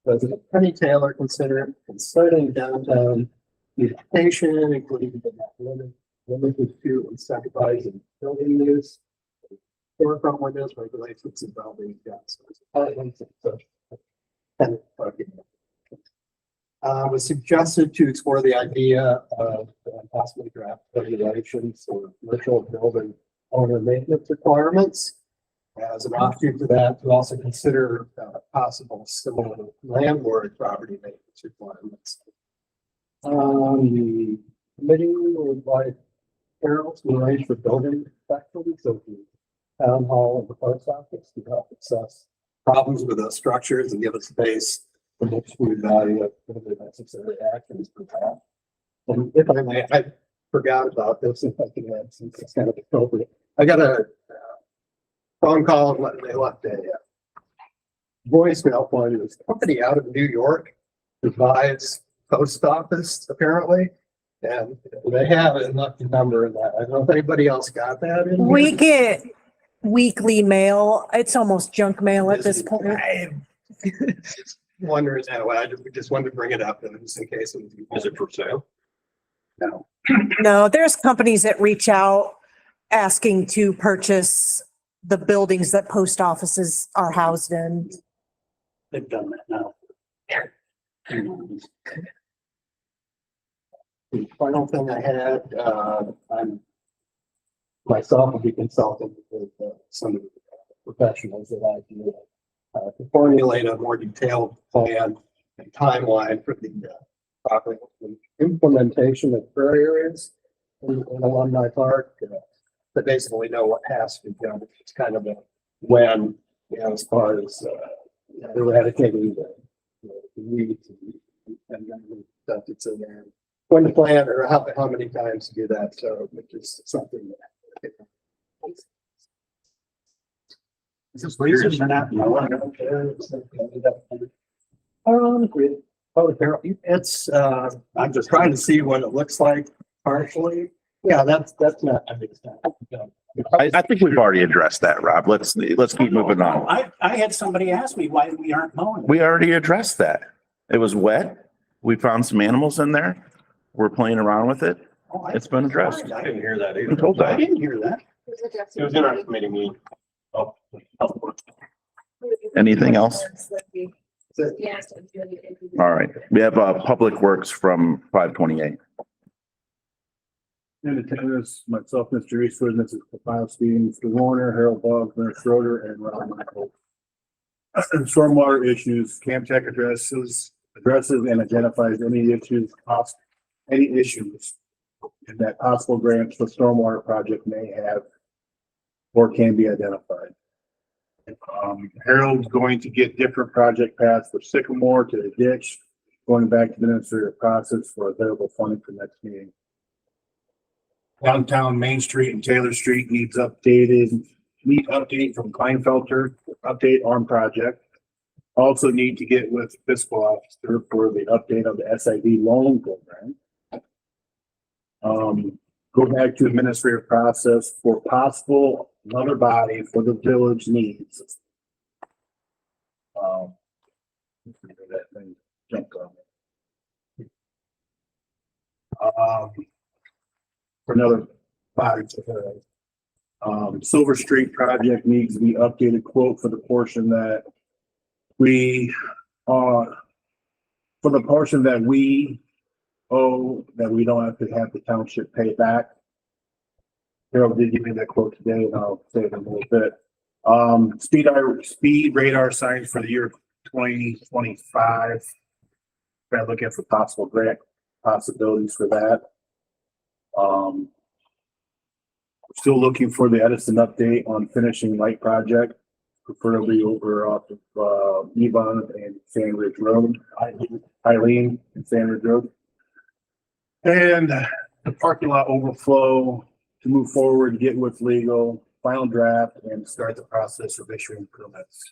President Penny Taylor, concerning downtown beautification, including the limited to incentivizing building use, storefront windows, regulations involving gas. Was suggested to explore the idea of possibly draft regulations for commercial building owner maintenance requirements. As an offshoot to that, to also consider possible similar landlord property maintenance requirements. The committee would invite Carol to arrange for building inspections of the town hall and the post office to help assess problems with those structures and give us space from which we evaluate the necessary actions for that. And if I may, I forgot about this, if I can add, since it's kind of appropriate. I got a phone call when they left a voicemail from this company out of New York provides post office apparently. And they have a lucky number in that. I don't know if anybody else got that in We here. get weekly mail. It's almost junk mail at this point. I'm wondering that, I just wanted to bring it up just in case. Is it for sale? No. No, there's companies that reach out asking to purchase the buildings that post offices are housed in. They've done that now. The final thing I had, I'm myself will be consulting with some of the professionals that I do to formulate a more detailed plan and timeline for the proper implementation of prayer areas in Alumni Park. That basically know what has to be done. It's kind of a when, as far as eradicating the weeds and stuff that's in there. When to plan or how many times to do that. So which is something that. Is this research or not? It's, I'm just trying to see what it looks like partially. Yeah, that's not, I think it's not. I think we've already addressed that, Rob. Let's keep moving on. I had somebody ask me why we aren't mowing. We already addressed that. It was wet. We found some animals in there. We're playing around with it. Oh, It's been addressed. I didn't hear that I'm either. told I that. didn't hear that. It was in our committee meeting. Oh, Anything else? Yes. All right. We have Public Works from 528. In attendance, myself, Mr. Eastwood, Mrs. Kowalski, Mr. Warner, Harold Boggs, Mayor Schroeder, and Ron Michael. Stormwater issues, Camp Tech addresses and identifies any issues that possible grants for stormwater project may have or can be identified. Harold's going to get different project paths for Sycamore to the ditch, going back to the administrative process for available funding for next meeting. Downtown Main Street and Taylor Street needs update from Kleinfelter, update on project. Also need to get with fiscal officer for the update of the SID loan program. Go back to administrative process for possible another body for the village needs. That thing jumped on me. For another body. Silver Street project needs to be updated quote for the portion that we for the portion that we owe, that we don't have to have the township pay back. Harold did give me that quote today, and I'll say it in a little bit. Speed radar signs for the year 2025. Trying to look at for possible grant possibilities for that. Still looking for the Edison update on finishing light project, preferably over off of Yvonne and Sand Ridge Road, Eileen and Sand Ridge Road. And the parking lot overflow to move forward, get with legal, final draft, and start the process of issuing permits.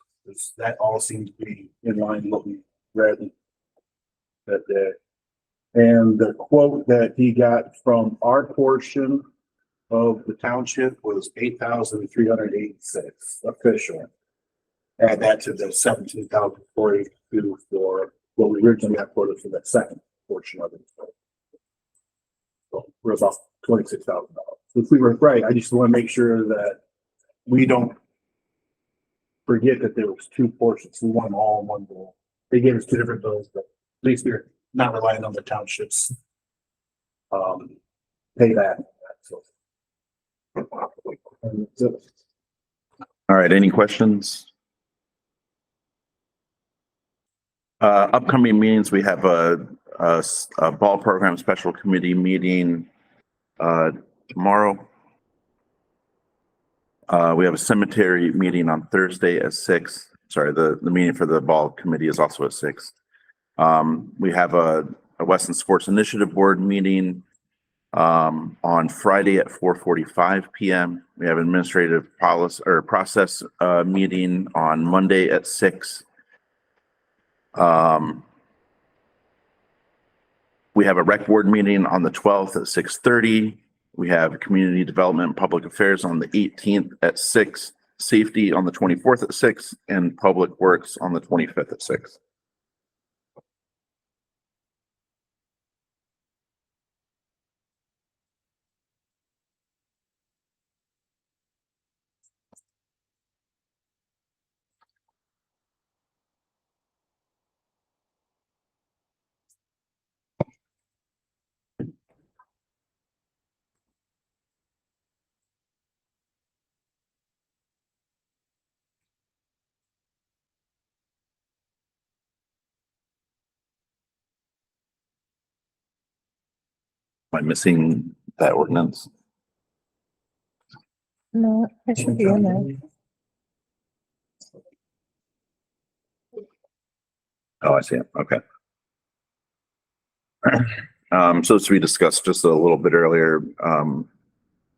That all seems to be in line with what we read that day. And the quote that he got from our portion of the township was 8,386 official. Add that to the 17,042 for what we originally got quoted for that second portion of it. So we're about $26,000. If we were right, I just want to make sure that we don't forget that there was two portions. We want them all in one bill. They gave us two different bills, but at least we're not relying on the townships. Pay that. So. All right. Any questions? Upcoming meetings, we have a ball program special committee meeting tomorrow. We have a cemetery meeting on Thursday at 6. Sorry, the meeting for the ball committee is also at 6. We have a Weston Sports Initiative Board meeting on Friday at 4:45 p.m. We have an administrative policy or process meeting on Monday at 6. We have a rec board meeting on the 12th at 6:30. We have community development and public affairs on the 18th at 6, safety on the 24th at 6, and public works on the 25th at 6. Am I missing that ordinance? No, it should be in there. Oh, I see it. Okay. So as we discussed just a little bit earlier,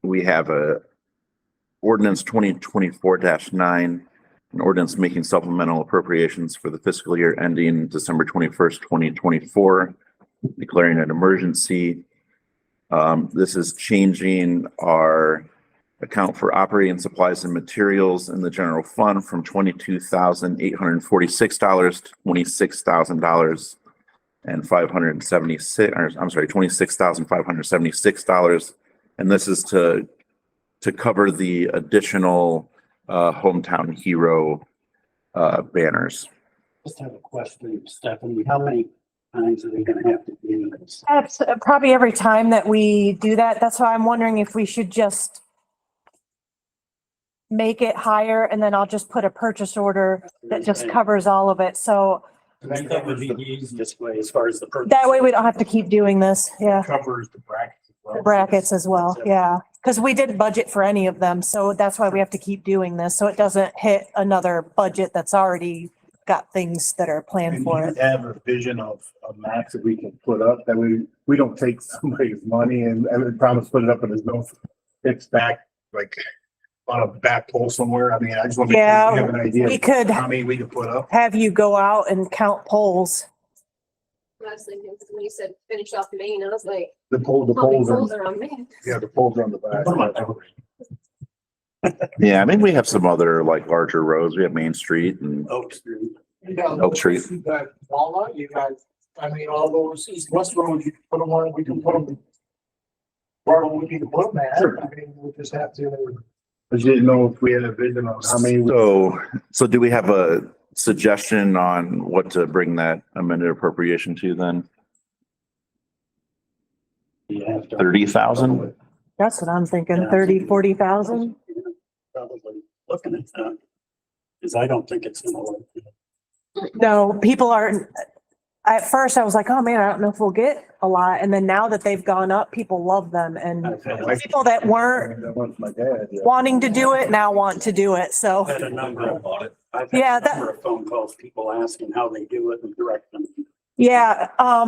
we have a ordinance 2024-9, an ordinance making supplemental appropriations for the fiscal year ending December 21st, 2024, declaring an emergency. This is changing our account for operating supplies and materials in the general fund from $22,846 to $26,000 and $26,576. And this is to cover the additional hometown hero banners. Just have a question, Stephanie. How many times are they gonna have to do this? That's probably every time that we do that. That's why I'm wondering if we should just make it higher and then I'll just put a purchase order that just covers all of it. So That would be the easiest way as far as the purchase. that way we don't have to keep doing this. Yeah. Covers the brackets as well. The brackets as well. Yeah. Because we didn't budget for any of them. So that's why we have to keep doing this. So it doesn't hit another budget that's already got things that are planned And for you it. have a vision of a max that we can put up, that we don't take somebody's money and we promise to put it up, but there's no, it's back, like on a back pole somewhere. I mean, I just want to Yeah, have an idea we of could how many we can put up. have you go out and count polls. I was thinking, when you said finish off Maine, I was like, The how many poles poles are, are on Maine? yeah, the poles are on the back. Yeah, I mean, we have some other like larger roads. We have Main Street and Oak Street. You got Oak Street. You got Walnut, you got, I mean, all those east-west roads, you can put them on, we can put them. Where we can put them at, I mean, we just have to. I just didn't know if we had a vision on how many. So do we have a suggestion on what to bring that amended appropriation to then? You have to. 30,000? That's what I'm thinking, 30, 40,000. Probably looking at that. Cause I don't think it's gonna work. No, people aren't. At first I was like, oh man, I don't know if we'll get a lot. And then now that they've gone up, people love them. And I've had people that weren't That one's my dad, yeah. wanting to do it now want to do it. So a number of, I've Yeah, had a that- number of phone calls, people asking how they do it and direct them. yeah,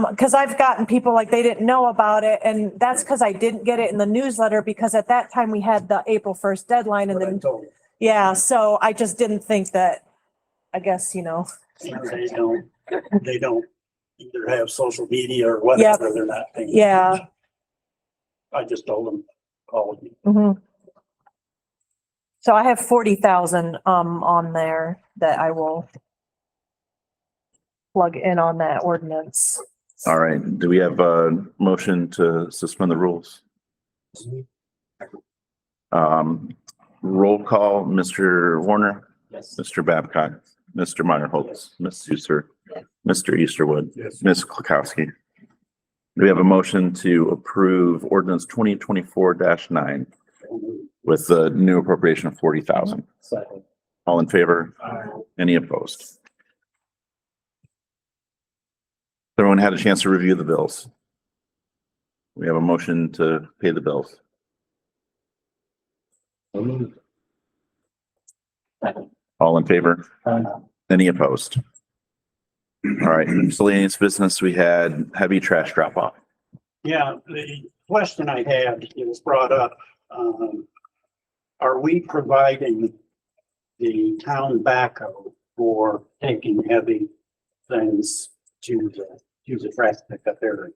because I've gotten people like they didn't know about it. And that's because I didn't get it in the newsletter because at that time we had the April 1st deadline and But I then, told them, yeah, so I just didn't think that, I guess, you know, they don't either have social media or whatever, they're not paying. yeah. attention. I just told them, call me. Mhm. So I have 40,000 on there that I will plug in on that ordinance. All right. Do we have a motion to suspend the rules? Roll call, Mr. Warner, Yes. Mr. Babcock, Mr. Meyerholtz, Ms. Suser, Mr. Easterwood, Yes. Ms. Klukowski. Do we have a motion to approve ordinance 2024-9 with the new appropriation of 40,000? Second. All in favor? Any opposed? Everyone had a chance to review the bills. We have a motion to pay the bills. All in favor? Any opposed? All right, miscellaneous business, we had heavy trash drop off. Yeah, the question I had, it was brought up, are we providing the town backhoe for taking heavy things to the trash pickup area?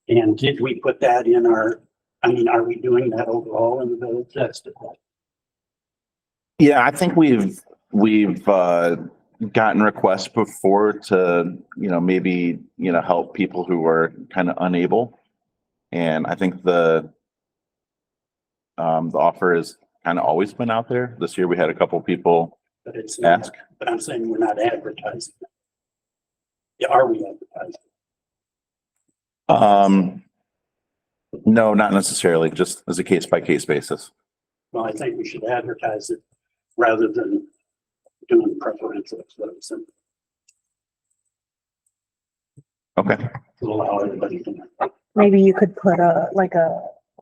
And did we put that in our, I mean, are we doing that overall in the village? That's the question. Yeah, I think we've gotten requests before to, maybe, help people who are kind of unable. And I think the offer has kind of always been out there. This year we had a couple people But it's not, ask. but I'm saying we're not advertising. Yeah, are we advertising? No, not necessarily, just as a case by case basis. Well, I think we should advertise it rather than doing preferential. That's what I'm saying. Okay. To allow everybody to know. Maybe you could put a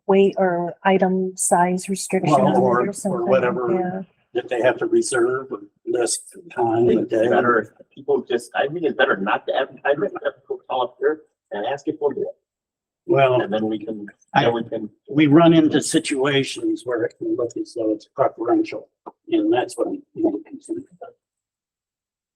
weight or item size restriction Well, on it or or something. whatever. Yeah. That they have to reserve a list of time I a think day. it's better if people just, I think it's better not to advertise it, have people call up here and ask if we'll do it. Well, And then we can, we run into situations where it can look as though it's preferential, and that's what I'm more concerned about.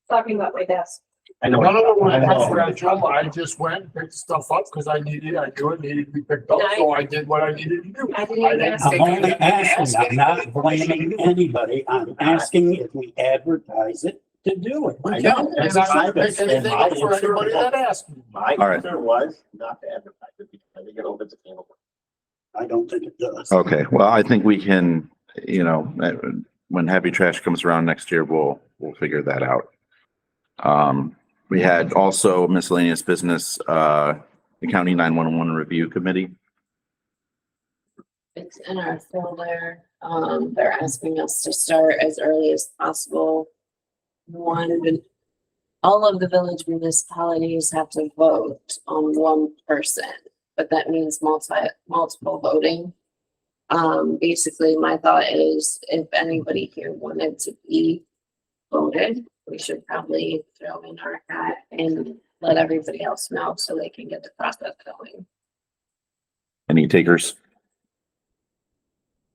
Talking about my desk. I know. No, I know. I just went, picked stuff up because I knew it needed to be picked up, so I did what I needed to do. I didn't ask. I'm only asking, I'm not blaming anybody, I'm asking if we advertise it to do it. We can, and I'm not picking anything up for anybody that asked me. My All right. concern was not to advertise it because I think it opens a can of worms. I don't think it does. Okay, well, I think we can, when heavy trash comes around next year, we'll figure that out. We had also miscellaneous business, the county 911 review committee. It's in our folder. They're asking us to start as early as possible. All of the village municipalities have to vote on one person, but that means multiple voting. Basically, my thought is if anybody here wanted to be voted, we should probably throw in our hat and let everybody else know so they can get the process going. Any takers?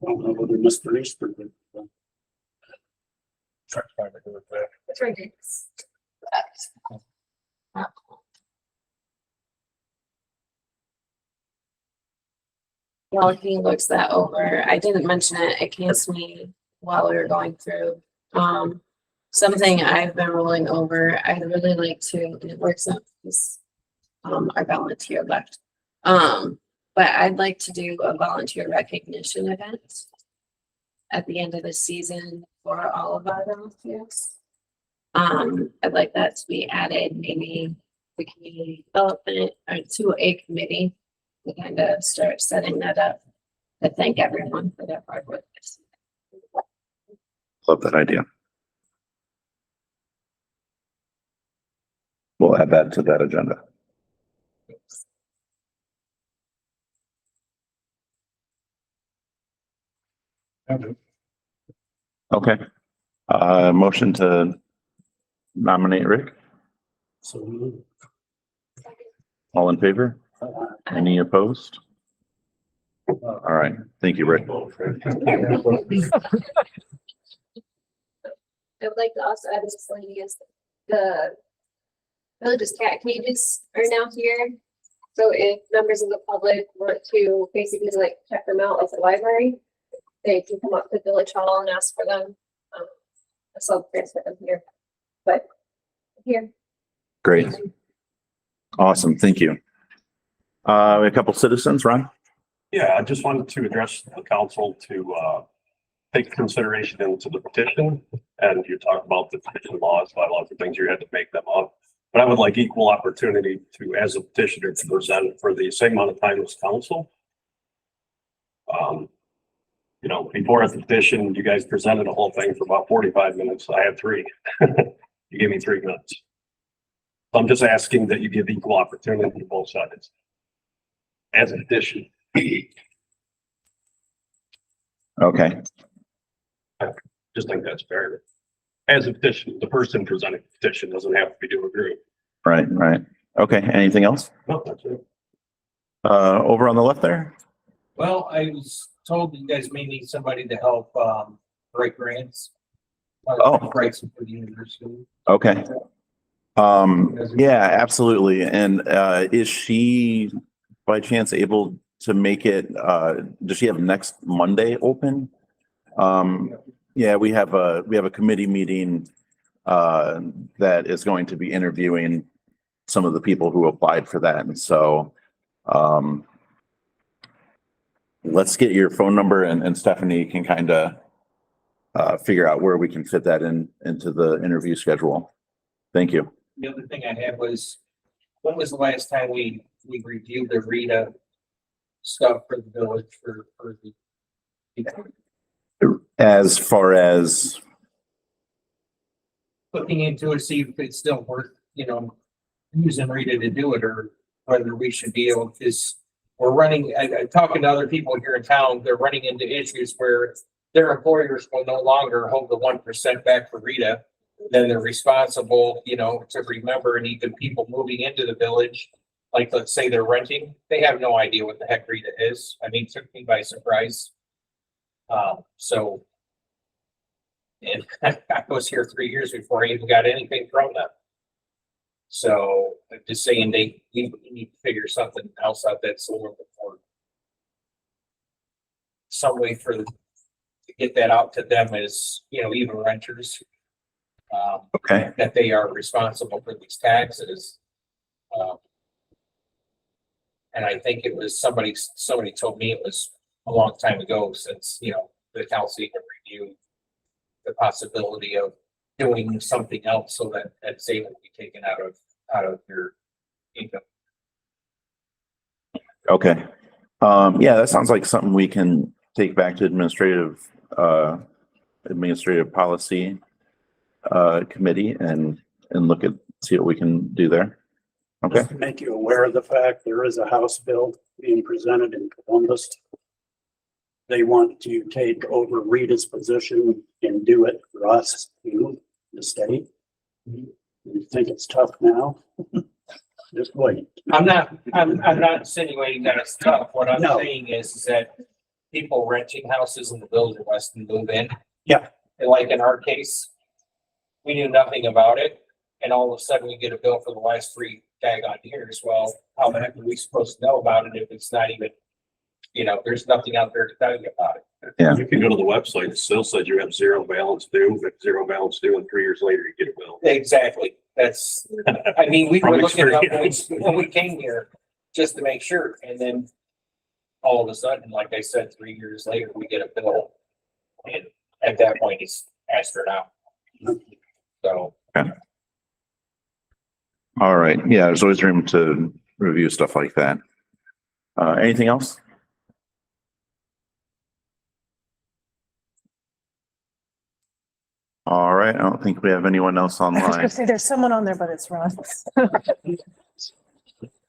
I don't know whether Mr. Easter did. It's right here. While he looks that over, I didn't mention it, it came to me while we were going through. Something I've been rolling over, I'd really like to, and it works out, because our volunteer left. But I'd like to do a volunteer recognition event at the end of the season for all of our volunteers. I'd like that to be added, maybe the community development or to a committee to kind of start setting that up to thank everyone for their hard work. Love that idea. We'll add that to that agenda. Okay. Motion to nominate Rick. So, All in favor? Any opposed? All right. Thank you, Rick. I would like to also add miscellaneous, the village's cat cages are now here. So if members of the public want to basically like check them out at the library, they can come up to Village Hall and ask for them. I saw transfer them here, but here. Great. Awesome. Thank you. A couple citizens, Ron? Yeah, I just wanted to address the council to take consideration into the petition. And you talked about the petition laws, bylaws, and things you had to make them up. But I would like equal opportunity to, as a petitioner, to present for the same amount of time as council. Before the petition, you guys presented the whole thing for about 45 minutes. I had 3. You gave me 3 minutes. So I'm just asking that you give equal opportunity to both sides. As a petition. Okay. Just think that's fair. As a petition, the person presenting the petition doesn't have to be to a group. Right. Okay. Anything else? No, that's it. Over on the left there? Well, I was told that you guys may need somebody to help write grants. Write some for the university. Okay. Yeah, absolutely. And is she by chance able to make it, does she have next Monday open? Yeah, we have a committee meeting that is going to be interviewing some of the people who applied for that. And so let's get your phone number and Stephanie can kind of figure out where we can fit that into the interview schedule. Thank you. The other thing I had was, when was the last time we reviewed the Rita stuff for the village for the As far as, looking into it, see if it's still worth, using Rita to do it, or whether we should be able, because we're running, I'm talking to other people here in town, they're running into issues where their employers will no longer hold the 1% back for Rita. Then they're responsible, to remember, and even people moving into the village, like, let's say they're renting, they have no idea what the heck Rita is. I mean, it took me by surprise. So, and I was here 3 years before I even got anything from them. So I'm just saying you need to figure something else out that's a little bit more, some way to get that out to them as, even renters. okay, That they are responsible for these taxes. And I think it was somebody told me it was a long time ago since, the council even reviewed the possibility of doing something else so that saving will be taken out of your income. okay. Yeah, that sounds like something we can take back to administrative policy committee and look at, see what we can do there. Okay. Just to make you aware of the fact, there is a House bill being presented in Columbus. They want to take over Rita's position and do it for us, the state. You think it's tough now? Just wait. I'm not insinuating that it's tough. What I'm No. saying is that people renting houses in the village of Weston move in. Yeah. And like in our case, we knew nothing about it, and all of a sudden we get a bill for the last 3 daggone years. Well, how the heck are we supposed to know about it if it's not even, there's nothing out there to tell you about it. Yeah. You can go to the website, it still says you have zero balance due, and 3 years later you get a bill. Exactly. That's, I mean, we were From looking it up experience. when we came here just to make sure. And then all of a sudden, like I said, 3 years later, we get a bill. And at that point, it's astronomical. So. Okay. All right. Yeah, there's always room to review stuff like that. Anything else? All right. I don't think we have anyone else I was online. gonna say, there's someone on there, but it's Ron.